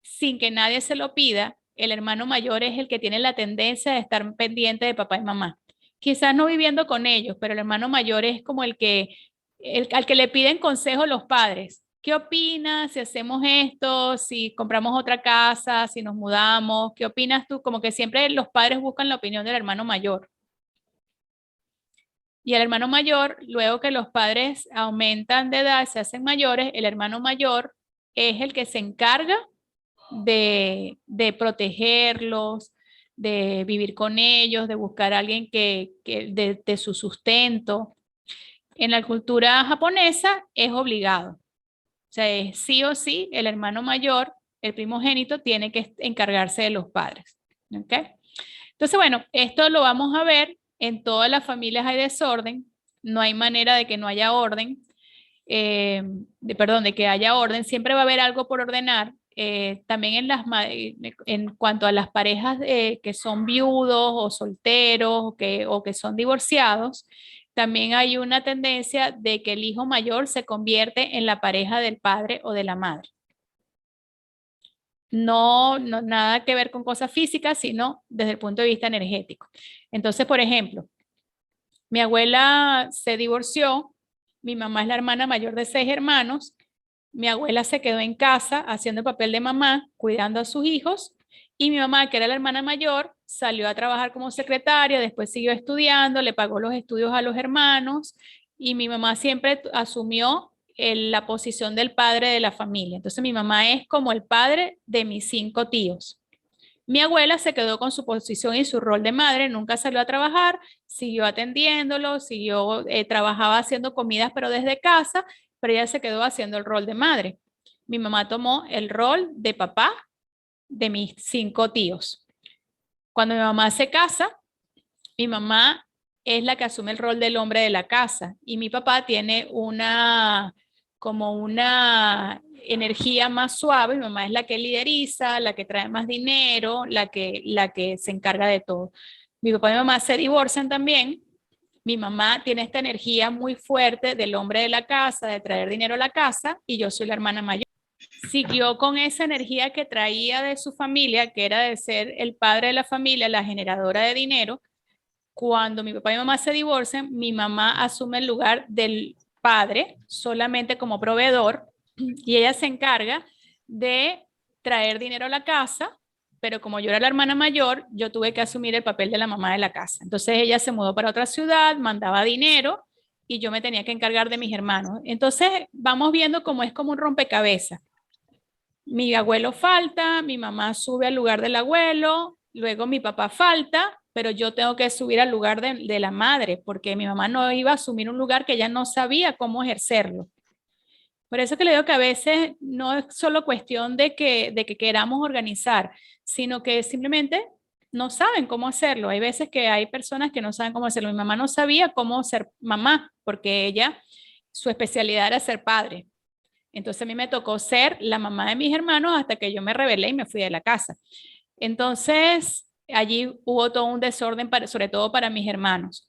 sin que nadie se lo pida, el hermano mayor es el que tiene la tendencia de estar pendiente de papá y mamá. quizás no viviendo con ellos, pero el hermano mayor es como al que le piden consejo los padres. ¿Qué opinas si hacemos esto, si compramos otra casa, si nos mudamos? ¿Qué opinas tú? Como que siempre los padres buscan la opinión del hermano mayor. Y el hermano mayor, luego que los padres aumentan de edad, se hacen mayores, el hermano mayor es el que se encarga de protegerlos, de vivir con ellos, de buscar a alguien de su sustento. En la cultura japonesa es obligado. O sea, es sí o sí, el hermano mayor, el primogénito, tiene que encargarse de los padres. ¿Ok? Entonces, bueno, esto lo vamos a ver. En todas las familias hay desorden. No hay manera de que no haya orden. Perdón, de que haya orden. Siempre va a haber algo por ordenar. También en cuanto a las parejas que son viudos o solteros o que son divorciados, también hay una tendencia de que el hijo mayor se convierte en la pareja del padre o de la madre. No, no nada que ver con cosas físicas, sino desde el punto de vista energético. Entonces, por ejemplo, mi abuela se divorció, mi mamá es la hermana mayor de 6 hermanos, mi abuela se quedó en casa haciendo el papel de mamá, cuidando a sus hijos, y mi mamá, que era la hermana mayor, salió a trabajar como secretaria, después siguió estudiando, le pagó los estudios a los hermanos, y mi mamá siempre asumió la posición del padre de la familia. Entonces mi mamá es como el padre de mis 5 tíos. Mi abuela se quedó con su posición y su rol de madre, nunca salió a trabajar, siguió atendiéndolo, trabajaba haciendo comidas, pero desde casa, pero ella se quedó haciendo el rol de madre. Mi mamá tomó el rol de papá de mis 5 tíos. Cuando mi mamá se casa, mi mamá es la que asume el rol del hombre de la casa y mi papá tiene como una energía más suave. Mi mamá es la que lideriza, la que trae más dinero, la que se encarga de todo. Mi papá y mi mamá se divorcian también. Mi mamá tiene esta energía muy fuerte del hombre de la casa, de traer dinero a la casa, y yo soy la hermana mayor. Siguió con esa energía que traía de su familia, que era de ser el padre de la familia, la generadora de dinero. Cuando mi papá y mi mamá se divorcian, mi mamá asume el lugar del padre solamente como proveedor y ella se encarga de traer dinero a la casa, pero como yo era la hermana mayor, yo tuve que asumir el papel de la mamá de la casa. Entonces ella se mudó para otra ciudad, mandaba dinero y yo me tenía que encargar de mis hermanos. Entonces vamos viendo cómo es como un rompecabezas. Mi abuelo falta, mi mamá sube al lugar del abuelo, luego mi papá falta, pero yo tengo que subir al lugar de la madre, porque mi mamá no iba a asumir un lugar que ella no sabía cómo ejercerlo. Por eso que le digo que a veces no es solo cuestión de que queramos organizar, sino que simplemente no saben cómo hacerlo. Hay veces que hay personas que no saben cómo hacerlo. Mi mamá no sabía cómo ser mamá, porque ella, su especialidad era ser padre. Entonces a mí me tocó ser la mamá de mis hermanos hasta que yo me rebelé y me fui de la casa. Entonces allí hubo todo un desorden, sobre todo para mis hermanos.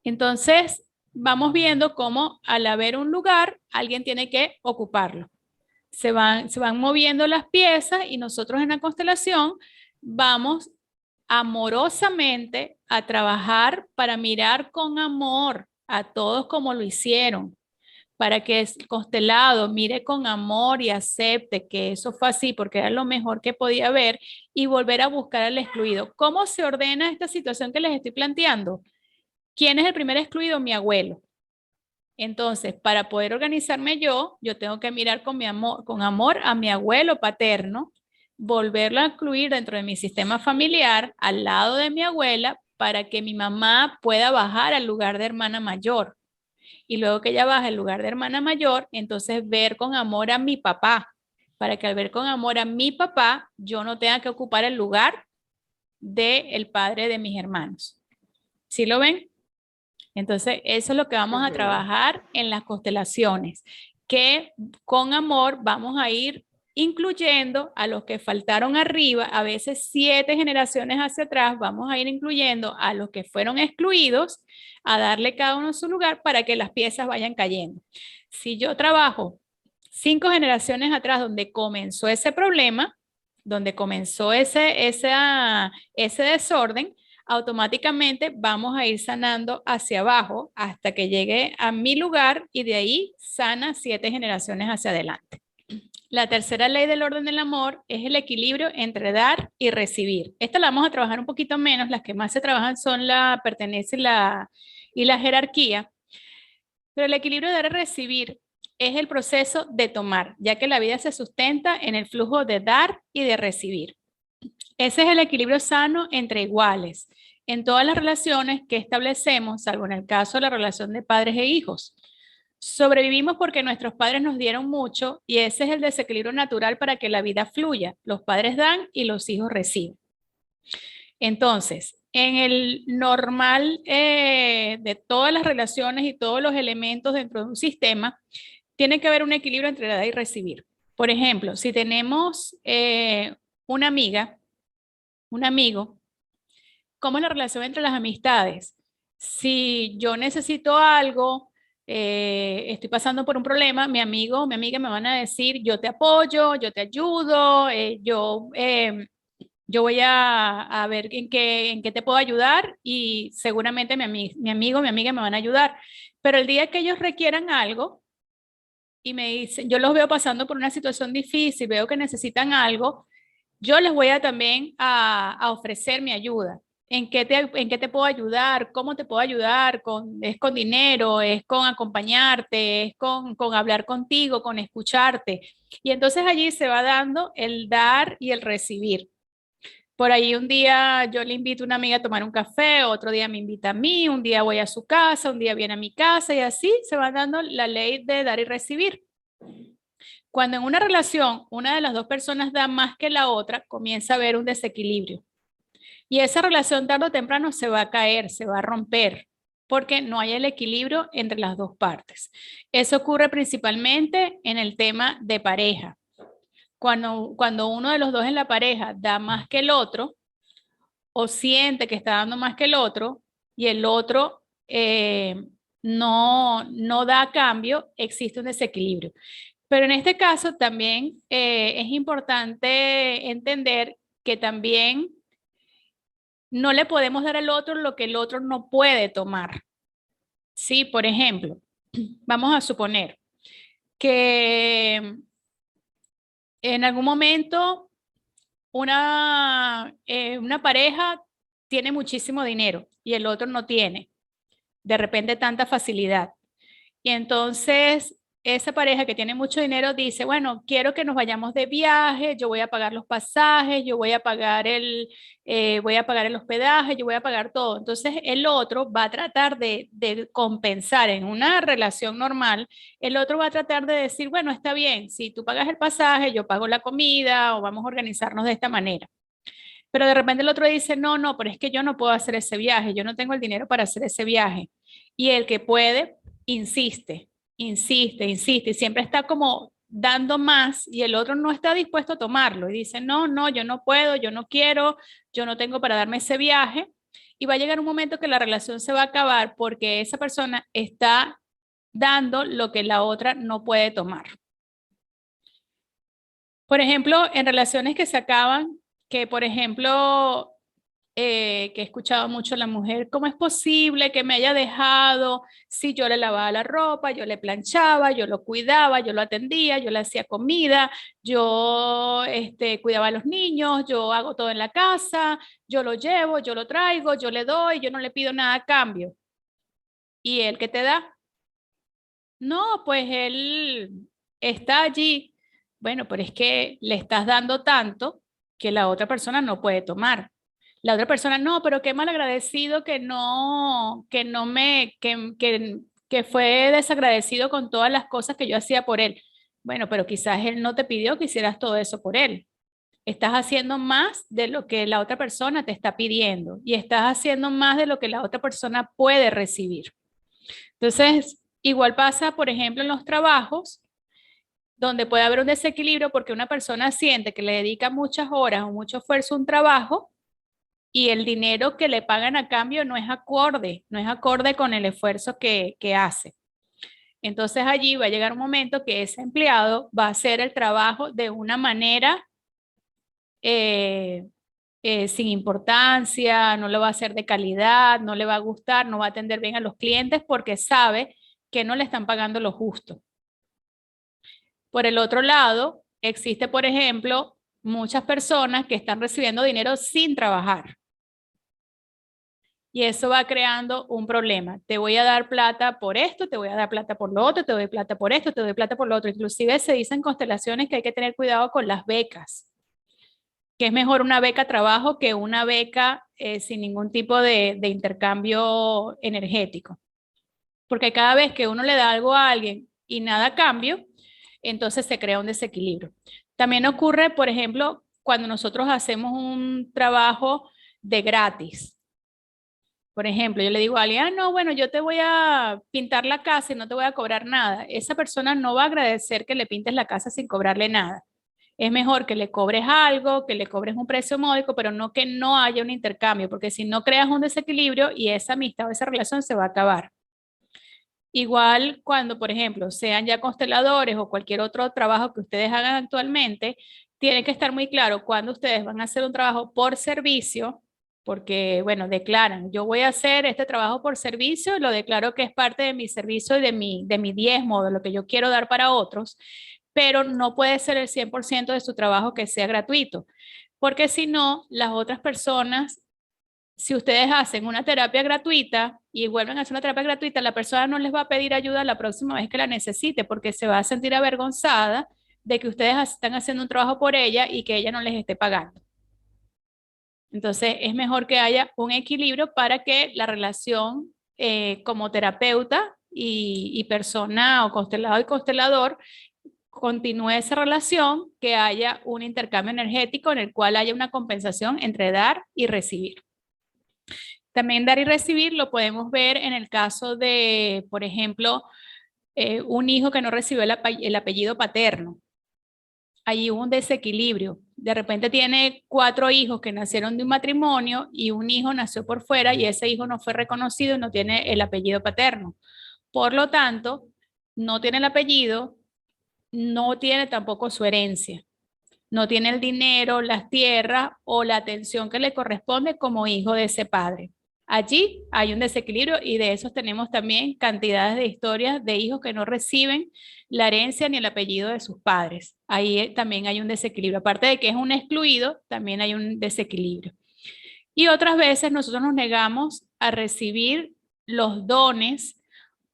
Entonces vamos viendo cómo al haber un lugar, alguien tiene que ocuparlo. Se van moviendo las piezas y nosotros en la constelación vamos amorosamente a trabajar para mirar con amor a todos como lo hicieron, para que el constelado mire con amor y acepte que eso fue así porque era lo mejor que podía haber y volver a buscar al excluido. ¿Cómo se ordena esta situación que les estoy planteando? ¿Quién es el primer excluido? Mi abuelo. Entonces, para poder organizarme yo tengo que mirar con amor a mi abuelo paterno, volverlo a incluir dentro de mi sistema familiar, al lado de mi abuela, para que mi mamá pueda bajar al lugar de hermana mayor. Y luego que ella baja al lugar de hermana mayor, entonces ver con amor a mi papá, para que al ver con amor a mi papá, yo no tenga que ocupar el lugar del padre de mis hermanos. ¿Sí lo ven? Entonces, eso es lo que vamos a trabajar en las constelaciones, que con amor vamos a ir incluyendo a los que faltaron arriba, a veces 7 generaciones hacia atrás, vamos a ir incluyendo a los que fueron excluidos, a darle cada uno su lugar para que las piezas vayan cayendo. Si yo trabajo 5 generaciones atrás donde comenzó ese problema, donde comenzó ese desorden, automáticamente vamos a ir sanando hacia abajo hasta que llegue a mi lugar y de ahí sana 7 generaciones hacia adelante. La tercera ley del orden del amor es el equilibrio entre dar y recibir. Esta la vamos a trabajar un poquito menos, las que más se trabajan son la pertenencia y la jerarquía, pero el equilibrio de dar y recibir es el proceso de tomar, ya que la vida se sustenta en el flujo de dar y de recibir. Ese es el equilibrio sano entre iguales en todas las relaciones que establecemos, salvo en el caso de la relación de padres e hijos. Sobrevivimos porque nuestros padres nos dieron mucho y ese es el desequilibrio natural para que la vida fluya. Los padres dan y los hijos reciben. Entonces, en el normal de todas las relaciones y todos los elementos dentro de un sistema, tiene que haber un equilibrio entre dar y recibir. Por ejemplo, si tenemos una amiga, un amigo, ¿cómo es la relación entre las amistades? Si yo necesito algo, estoy pasando por un problema, mi amigo o mi amiga me van a decir, yo te apoyo, yo te ayudo, yo voy a ver en qué te puedo ayudar y seguramente mi amigo o mi amiga me van a ayudar. Pero el día que ellos requieran algo y me dicen, yo los veo pasando por una situación difícil, veo que necesitan algo, yo les voy a también a ofrecer mi ayuda. En qué te puedo ayudar? ¿Cómo te puedo ayudar? Es con dinero, es con acompañarte, es con hablar contigo, con escucharte. Y entonces allí se va dando el dar y el recibir. Por ahí un día yo le invito a una amiga a tomar un café, otro día me invita a mí, un día voy a su casa, un día viene a mi casa y así se va dando la ley de dar y recibir. Cuando en una relación una de las dos personas da más que la otra, comienza a haber un desequilibrio. Y esa relación tarde o temprano se va a caer, se va a romper, porque no hay el equilibrio entre las dos partes. Eso ocurre principalmente en el tema de pareja. Cuando uno de los dos en la pareja da más que el otro, o siente que está dando más que el otro, y el otro no da cambio, existe un desequilibrio. Pero en este caso también es importante entender que también no le podemos dar al otro lo que el otro no puede tomar. Sí, por ejemplo, vamos a suponer que en algún momento una pareja tiene muchísimo dinero y el otro no tiene de repente tanta facilidad. Y entonces esa pareja que tiene mucho dinero dice, bueno, quiero que nos vayamos de viaje, yo voy a pagar los pasajes, yo voy a pagar el hospedaje, yo voy a pagar todo. Entonces el otro va a tratar de compensar en una relación normal, el otro va a tratar de decir, bueno, está bien, si tú pagas el pasaje, yo pago la comida o vamos a organizarnos de esta manera. Pero de repente el otro dice, no, no, pero es que yo no puedo hacer ese viaje, yo no tengo el dinero para hacer ese viaje. Y el que puede, insiste, insiste, insiste, y siempre está como dando más y el otro no está dispuesto a tomarlo y dice, no, no, yo no puedo, yo no quiero, yo no tengo para darme ese viaje. Y va a llegar un momento que la relación se va a acabar porque esa persona está dando lo que la otra no puede tomar. Por ejemplo, en relaciones que se acaban, que por ejemplo, que he escuchado mucho a la mujer, ¿cómo es posible que me haya dejado si yo le lavaba la ropa, yo le planchaba, yo lo cuidaba, yo lo atendía, yo le hacía comida, yo cuidaba a los niños, yo hago todo en la casa, yo lo llevo, yo lo traigo, yo le doy, yo no le pido nada a cambio? ¿Y él qué te da? No, pues él está allí. Bueno, pero es que le estás dando tanto que la otra persona no puede tomar. La otra persona, no, pero qué mal agradecido que fue desagradecido con todas las cosas que yo hacía por él. Bueno, pero quizás él no te pidió que hicieras todo eso por él. Estás haciendo más de lo que la otra persona te está pidiendo y estás haciendo más de lo que la otra persona puede recibir. Entonces, igual pasa, por ejemplo, en los trabajos, donde puede haber un desequilibrio porque una persona siente que le dedica muchas horas o mucho esfuerzo a un trabajo y el dinero que le pagan a cambio no es acorde con el esfuerzo que hace. Entonces allí va a llegar un momento que ese empleado va a hacer el trabajo de una manera sin importancia, no lo va a hacer de calidad, no le va a gustar, no va a atender bien a los clientes porque sabe que no le están pagando lo justo. Por el otro lado, existe, por ejemplo, muchas personas que están recibiendo dinero sin trabajar. Y eso va creando un problema. Te voy a dar plata por esto, te voy a dar plata por lo otro, te doy plata por esto, te doy plata por lo otro. Inclusive se dicen constelaciones que hay que tener cuidado con las becas, que es mejor una beca trabajo que una beca sin ningún tipo de intercambio energético. Porque cada vez que uno le da algo a alguien y nada a cambio, entonces se crea un desequilibrio. También ocurre, por ejemplo, cuando nosotros hacemos un trabajo de gratis. Por ejemplo, yo le digo a alguien, ah, no, bueno, yo te voy a pintar la casa y no te voy a cobrar nada. Esa persona no va a agradecer que le pintes la casa sin cobrarle nada. Es mejor que le cobres algo, que le cobres un precio módico, pero no que no haya un intercambio, porque si no creas un desequilibrio y esa amistad o esa relación se va a acabar. Igual cuando, por ejemplo, sean ya consteladores o cualquier otro trabajo que ustedes hagan actualmente, tiene que estar muy claro cuando ustedes van a hacer un trabajo por servicio, porque, bueno, declaran, yo voy a hacer este trabajo por servicio, lo declaro que es parte de mi servicio y de mi diezmo, de lo que yo quiero dar para otros, pero no puede ser el 100% de su trabajo que sea gratuito, porque si no, las otras personas, si ustedes hacen una terapia gratuita y vuelven a hacer una terapia gratuita, la persona no les va a pedir ayuda la próxima vez que la necesite porque se va a sentir avergonzada de que ustedes están haciendo un trabajo por ella y que ella no les esté pagando. Entonces, es mejor que haya un equilibrio para que la relación como terapeuta y persona o constelado y constelador continúe esa relación, que haya un intercambio energético en el cual haya una compensación entre dar y recibir. También dar y recibir lo podemos ver en el caso de, por ejemplo, un hijo que no recibió el apellido paterno. Allí hubo un desequilibrio. De repente tiene 4 hijos que nacieron de un matrimonio y un hijo nació por fuera y ese hijo no fue reconocido y no tiene el apellido paterno. Por lo tanto, no tiene el apellido, no tiene tampoco su herencia. No tiene el dinero, las tierras o la atención que le corresponde como hijo de ese padre. Allí hay un desequilibrio y de esos tenemos también cantidades de historias de hijos que no reciben la herencia ni el apellido de sus padres. Ahí también hay un desequilibrio. Aparte de que es un excluido, también hay un desequilibrio. Y otras veces nosotros nos negamos a recibir los dones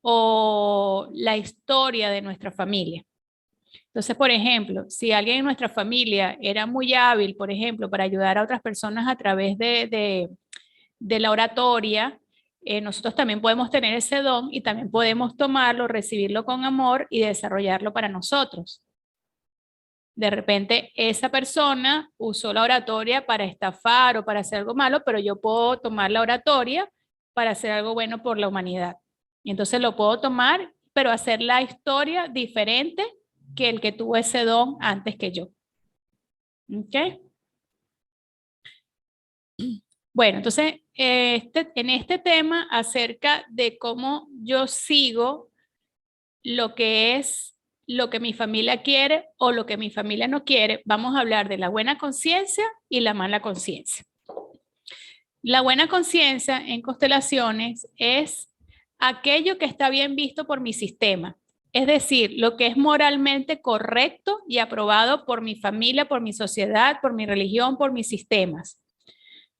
o la historia de nuestra familia. Entonces, por ejemplo, si alguien en nuestra familia era muy hábil, por ejemplo, para ayudar a otras personas a través de la oratoria, nosotros también podemos tener ese don y también podemos tomarlo, recibirlo con amor y desarrollarlo para nosotros. De repente, esa persona usó la oratoria para estafar o para hacer algo malo, pero yo puedo tomar la oratoria para hacer algo bueno por la humanidad. Y entonces lo puedo tomar, pero hacer la historia diferente que el que tuvo ese don antes que yo. ¿Ok? Bueno, entonces, en este tema acerca de cómo yo sigo lo que es lo que mi familia quiere o lo que mi familia no quiere, vamos a hablar de la buena conciencia y la mala conciencia. La buena conciencia en constelaciones es aquello que está bien visto por mi sistema, es decir, lo que es moralmente correcto y aprobado por mi familia, por mi sociedad, por mi religión, por mis sistemas.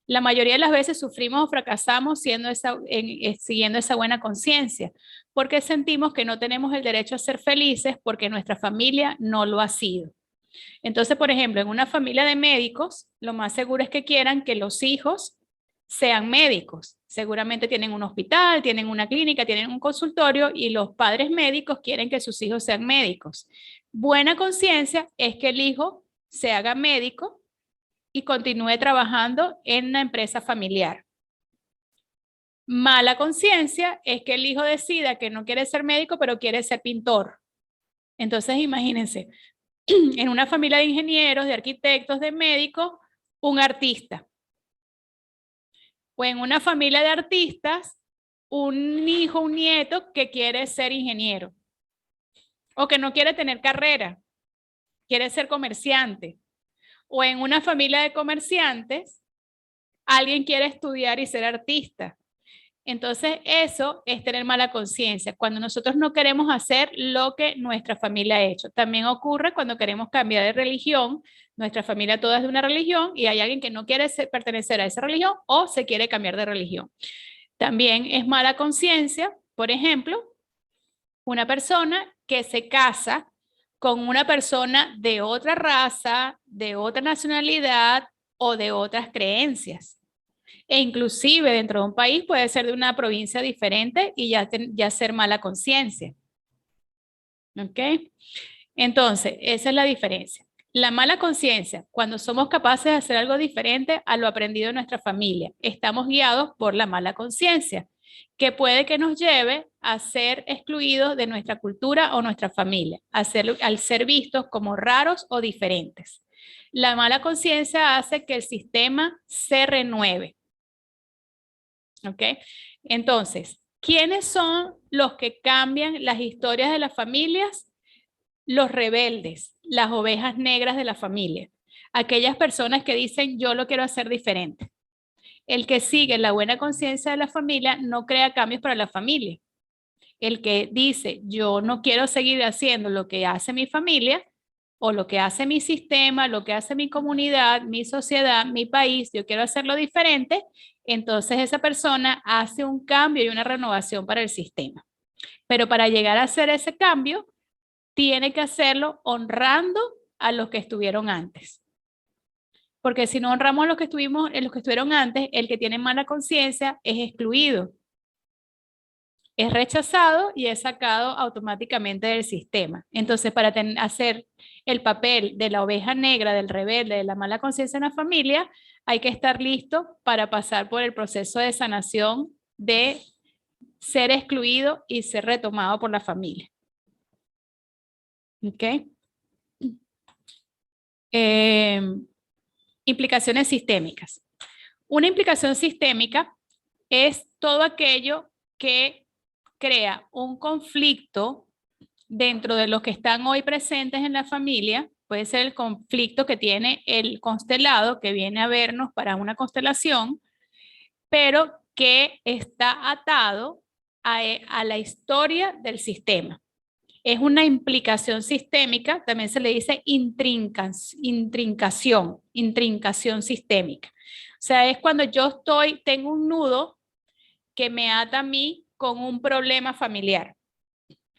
La mayoría de las veces sufrimos o fracasamos siguiendo esa buena conciencia, porque sentimos que no tenemos el derecho a ser felices porque nuestra familia no lo ha sido. Entonces, por ejemplo, en una familia de médicos, lo más seguro es que quieran que los hijos sean médicos. Seguramente tienen un hospital, tienen una clínica, tienen un consultorio y los padres médicos quieren que sus hijos sean médicos. Buena conciencia es que el hijo se haga médico y continúe trabajando en una empresa familiar. Mala conciencia es que el hijo decida que no quiere ser médico, pero quiere ser pintor. Entonces, imagínense, en una familia de ingenieros, de arquitectos, de médicos, un artista. O en una familia de artistas, un hijo, un nieto que quiere ser ingeniero. O que no quiere tener carrera, quiere ser comerciante. O en una familia de comerciantes, alguien quiere estudiar y ser artista. Entonces, eso es tener mala conciencia, cuando nosotros no queremos hacer lo que nuestra familia ha hecho. También ocurre cuando queremos cambiar de religión, nuestra familia toda es de una religión y hay alguien que no quiere pertenecer a esa religión o se quiere cambiar de religión. También es mala conciencia, por ejemplo, una persona que se casa con una persona de otra raza, de otra nacionalidad o de otras creencias. E inclusive dentro de un país puede ser de una provincia diferente y ya ser mala conciencia. ¿Ok? Entonces, esa es la diferencia. La mala conciencia, cuando somos capaces de hacer algo diferente a lo aprendido en nuestra familia, estamos guiados por la mala conciencia, que puede que nos lleve a ser excluidos de nuestra cultura o nuestra familia, al ser vistos como raros o diferentes. La mala conciencia hace que el sistema se renueve. ¿Ok? Entonces, ¿quiénes son los que cambian las historias de las familias? Los rebeldes, las ovejas negras de la familia. Aquellas personas que dicen, yo lo quiero hacer diferente. El que sigue la buena conciencia de la familia no crea cambios para la familia. El que dice, yo no quiero seguir haciendo lo que hace mi familia o lo que hace mi sistema, lo que hace mi comunidad, mi sociedad, mi país, yo quiero hacerlo diferente, entonces esa persona hace un cambio y una renovación para el sistema. Pero para llegar a hacer ese cambio, tiene que hacerlo honrando a los que estuvieron antes. Porque si no honramos a los que estuvieron antes, el que tiene mala conciencia es excluido, es rechazado y es sacado automáticamente del sistema. Entonces, para hacer el papel de la oveja negra, del rebelde, de la mala conciencia en la familia, hay que estar listo para pasar por el proceso de sanación de ser excluido y ser retomado por la familia. ¿Ok? Implicaciones sistémicas. Una implicación sistémica es todo aquello que crea un conflicto dentro de los que están hoy presentes en la familia. Puede ser el conflicto que tiene el constelado que viene a vernos para una constelación, pero que está atado a la historia del sistema. Es una implicación sistémica, también se le dice intrincación sistémica. O sea, es cuando yo tengo un nudo que me ata a mí con un problema familiar,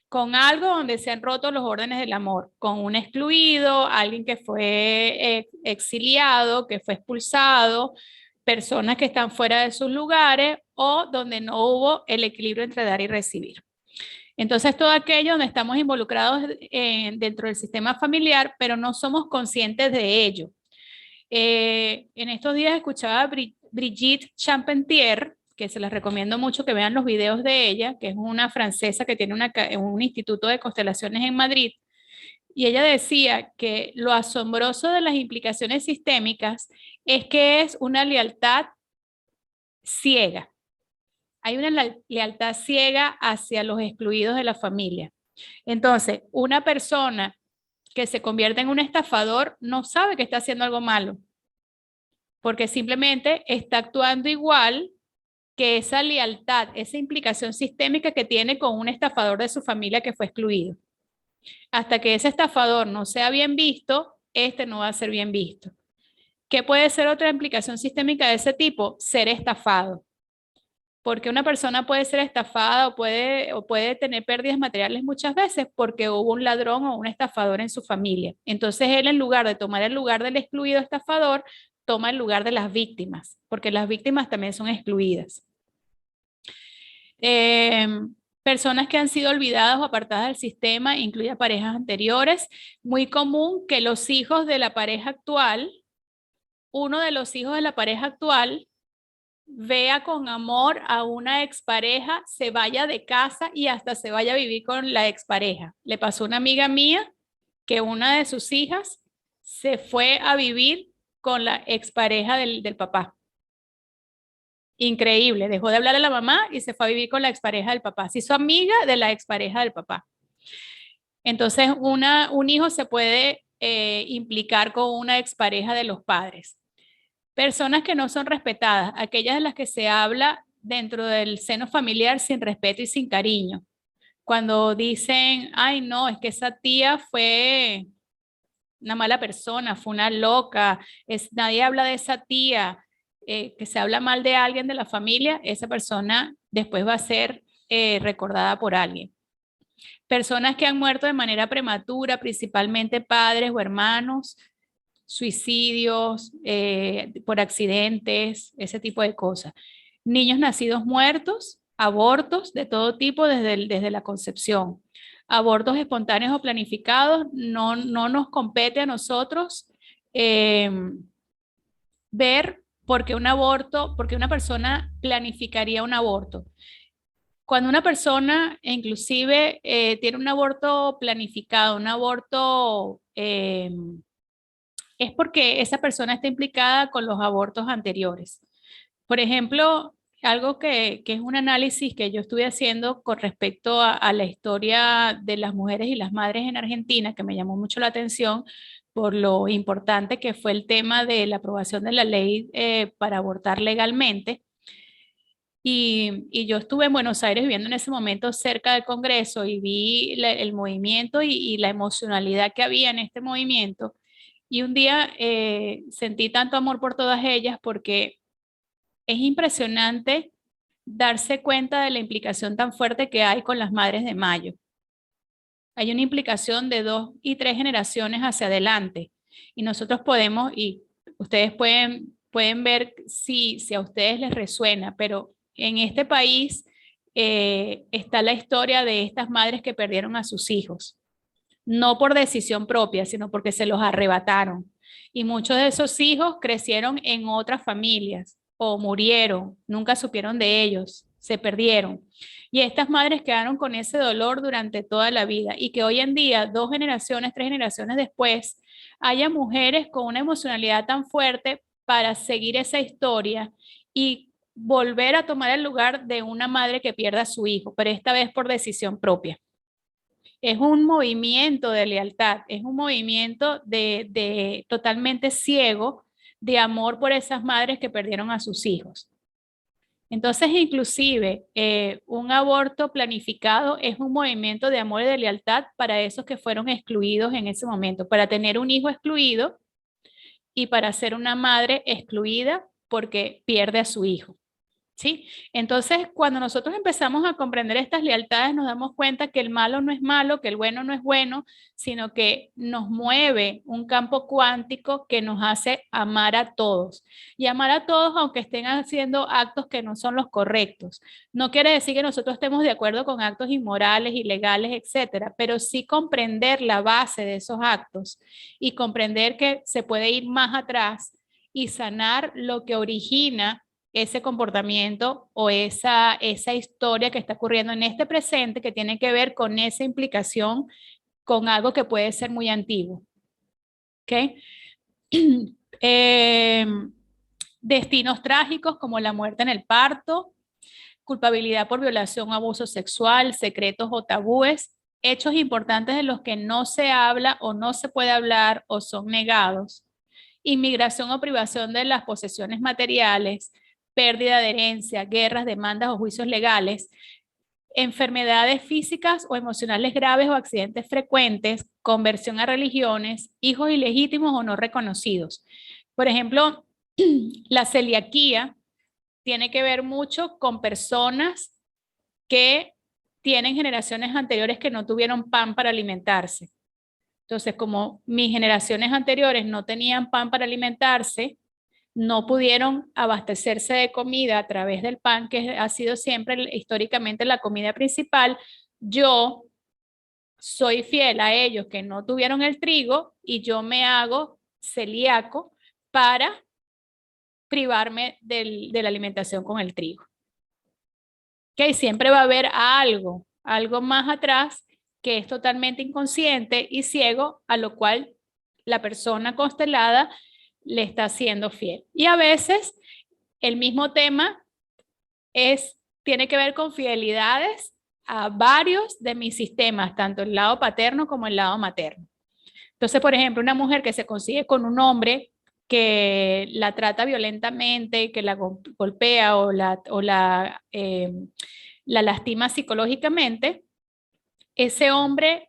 con algo donde se han roto los órdenes del amor, con un excluido, alguien que fue exiliado, que fue expulsado, personas que están fuera de sus lugares o donde no hubo el equilibrio entre dar y recibir. Entonces, todo aquello donde estamos involucrados dentro del sistema familiar, pero no somos conscientes de ello. En estos días escuchaba a Brigitte Champentier, que se les recomiendo mucho que vean los videos de ella, que es una francesa que tiene un instituto de constelaciones en Madrid, y ella decía que lo asombroso de las implicaciones sistémicas es que es una lealtad ciega. Hay una lealtad ciega hacia los excluidos de la familia. Entonces, una persona que se convierte en un estafador no sabe que está haciendo algo malo, porque simplemente está actuando igual que esa lealtad, esa implicación sistémica que tiene con un estafador de su familia que fue excluido. Hasta que ese estafador no sea bien visto, este no va a ser bien visto. ¿Qué puede ser otra implicación sistémica de ese tipo? Ser estafado. Porque una persona puede ser estafada o puede tener pérdidas materiales muchas veces porque hubo un ladrón o un estafador en su familia. Entonces él, en lugar de tomar el lugar del excluido estafador, toma el lugar de las víctimas, porque las víctimas también son excluidas. Personas que han sido olvidadas o apartadas del sistema, incluye parejas anteriores. Muy común que los hijos de la pareja actual, uno de los hijos de la pareja actual, vea con amor a una expareja, se vaya de casa y hasta se vaya a vivir con la expareja. Le pasó a una amiga mía que una de sus hijas se fue a vivir con la expareja del papá. Increíble, dejó de hablar a la mamá y se fue a vivir con la expareja del papá. Se hizo amiga de la expareja del papá. Entonces, un hijo se puede implicar con una expareja de los padres. Personas que no son respetadas, aquellas de las que se habla dentro del seno familiar sin respeto y sin cariño. Cuando dicen, ay, no, es que esa tía fue una mala persona, fue una loca, nadie habla de esa tía, que se habla mal de alguien de la familia, esa persona después va a ser recordada por alguien. Personas que han muerto de manera prematura, principalmente padres o hermanos, suicidios, por accidentes, ese tipo de cosas. Niños nacidos muertos, abortos de todo tipo desde la concepción. Abortos espontáneos o planificados, no nos compete a nosotros eh, ver por qué un aborto, porque una persona planificaría un aborto. Cuando una persona inclusive tiene un aborto planificado, un aborto es porque esa persona está implicada con los abortos anteriores. Por ejemplo, algo que es un análisis que yo estuve haciendo con respecto a la historia de las mujeres y las madres en Argentina, que me llamó mucho la atención por lo importante que fue el tema de la aprobación de la ley para abortar legalmente. Y yo estuve en Buenos Aires viviendo en ese momento cerca del Congreso y vi el movimiento y la emocionalidad que había en este movimiento. Y un día sentí tanto amor por todas ellas porque es impresionante darse cuenta de la implicación tan fuerte que hay con las Madres de Mayo. Hay una implicación de 2 y 3 generaciones hacia adelante. Y nosotros podemos, y ustedes pueden ver si a ustedes les resuena, pero en este país está la historia de estas madres que perdieron a sus hijos, no por decisión propia, sino porque se los arrebataron. Y muchos de esos hijos crecieron en otras familias o murieron, nunca supieron de ellos, se perdieron. Y estas madres quedaron con ese dolor durante toda la vida y que hoy en día, 2 generaciones, 3 generaciones después, haya mujeres con una emocionalidad tan fuerte para seguir esa historia y volver a tomar el lugar de una madre que pierda a su hijo, pero esta vez por decisión propia. Es un movimiento de lealtad, es un movimiento de totalmente ciego de amor por esas madres que perdieron a sus hijos. Entonces, inclusive, un aborto planificado es un movimiento de amor y de lealtad para esos que fueron excluidos en ese momento, para tener un hijo excluido y para ser una madre excluida porque pierde a su hijo. ¿Sí? Entonces, cuando nosotros empezamos a comprender estas lealtades, nos damos cuenta que el malo no es malo, que el bueno no es bueno, sino que nos mueve un campo cuántico que nos hace amar a todos. Y amar a todos aunque estén haciendo actos que no son los correctos. No quiere decir que nosotros estemos de acuerdo con actos inmorales, ilegales, etcétera, pero sí comprender la base de esos actos y comprender que se puede ir más atrás y sanar lo que origina ese comportamiento o esa historia que está ocurriendo en este presente que tiene que ver con esa implicación con algo que puede ser muy antiguo. ¿Ok? Destinos trágicos como la muerte en el parto, culpabilidad por violación o abuso sexual, secretos o tabúes, hechos importantes de los que no se habla o no se puede hablar o son negados, inmigración o privación de las posesiones materiales, pérdida de herencia, guerras, demandas o juicios legales, enfermedades físicas o emocionales graves o accidentes frecuentes, conversión a religiones, hijos ilegítimos o no reconocidos. Por ejemplo, la celiaquía tiene que ver mucho con personas que tienen generaciones anteriores que no tuvieron pan para alimentarse. Entonces, como mis generaciones anteriores no tenían pan para alimentarse, no pudieron abastecerse de comida a través del pan, que ha sido siempre históricamente la comida principal. Yo soy fiel a ellos que no tuvieron el trigo y yo me hago celíaco para privarme de la alimentación con el trigo. Que siempre va a haber algo más atrás que es totalmente inconsciente y ciego, a lo cual la persona constelada le está siendo fiel. Y a veces el mismo tema tiene que ver con fidelidades a varios de mis sistemas, tanto el lado paterno como el lado materno. Entonces, por ejemplo, una mujer que se consigue con un hombre que la trata violentamente, que la golpea la lastima psicológicamente, ese hombre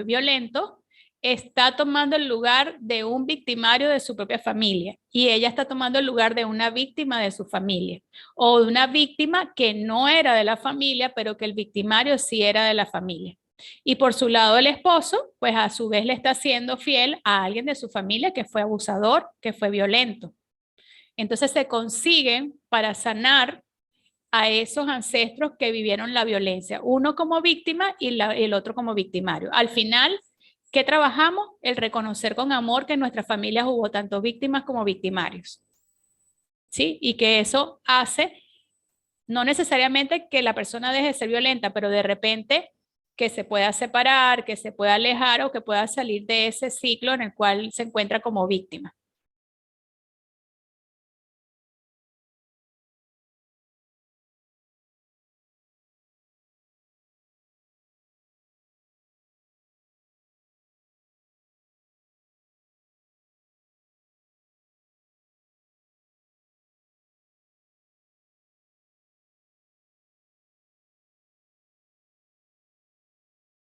violento está tomando el lugar de un victimario de su propia familia y ella está tomando el lugar de una víctima de su familia o de una víctima que no era de la familia, pero que el victimario sí era de la familia. Y por su lado el esposo, pues a su vez le está siendo fiel a alguien de su familia que fue abusador, que fue violento. Entonces se consiguen para sanar a esos ancestros que vivieron la violencia, uno como víctima y el otro como victimario. Al final, ¿qué trabajamos? El reconocer con amor que en nuestras familias hubo tanto víctimas como victimarios. ¿Sí? Y que eso hace, no necesariamente que la persona deje de ser violenta, pero de repente que se pueda separar, que se pueda alejar o que pueda salir de ese ciclo en el cual se encuentra como víctima.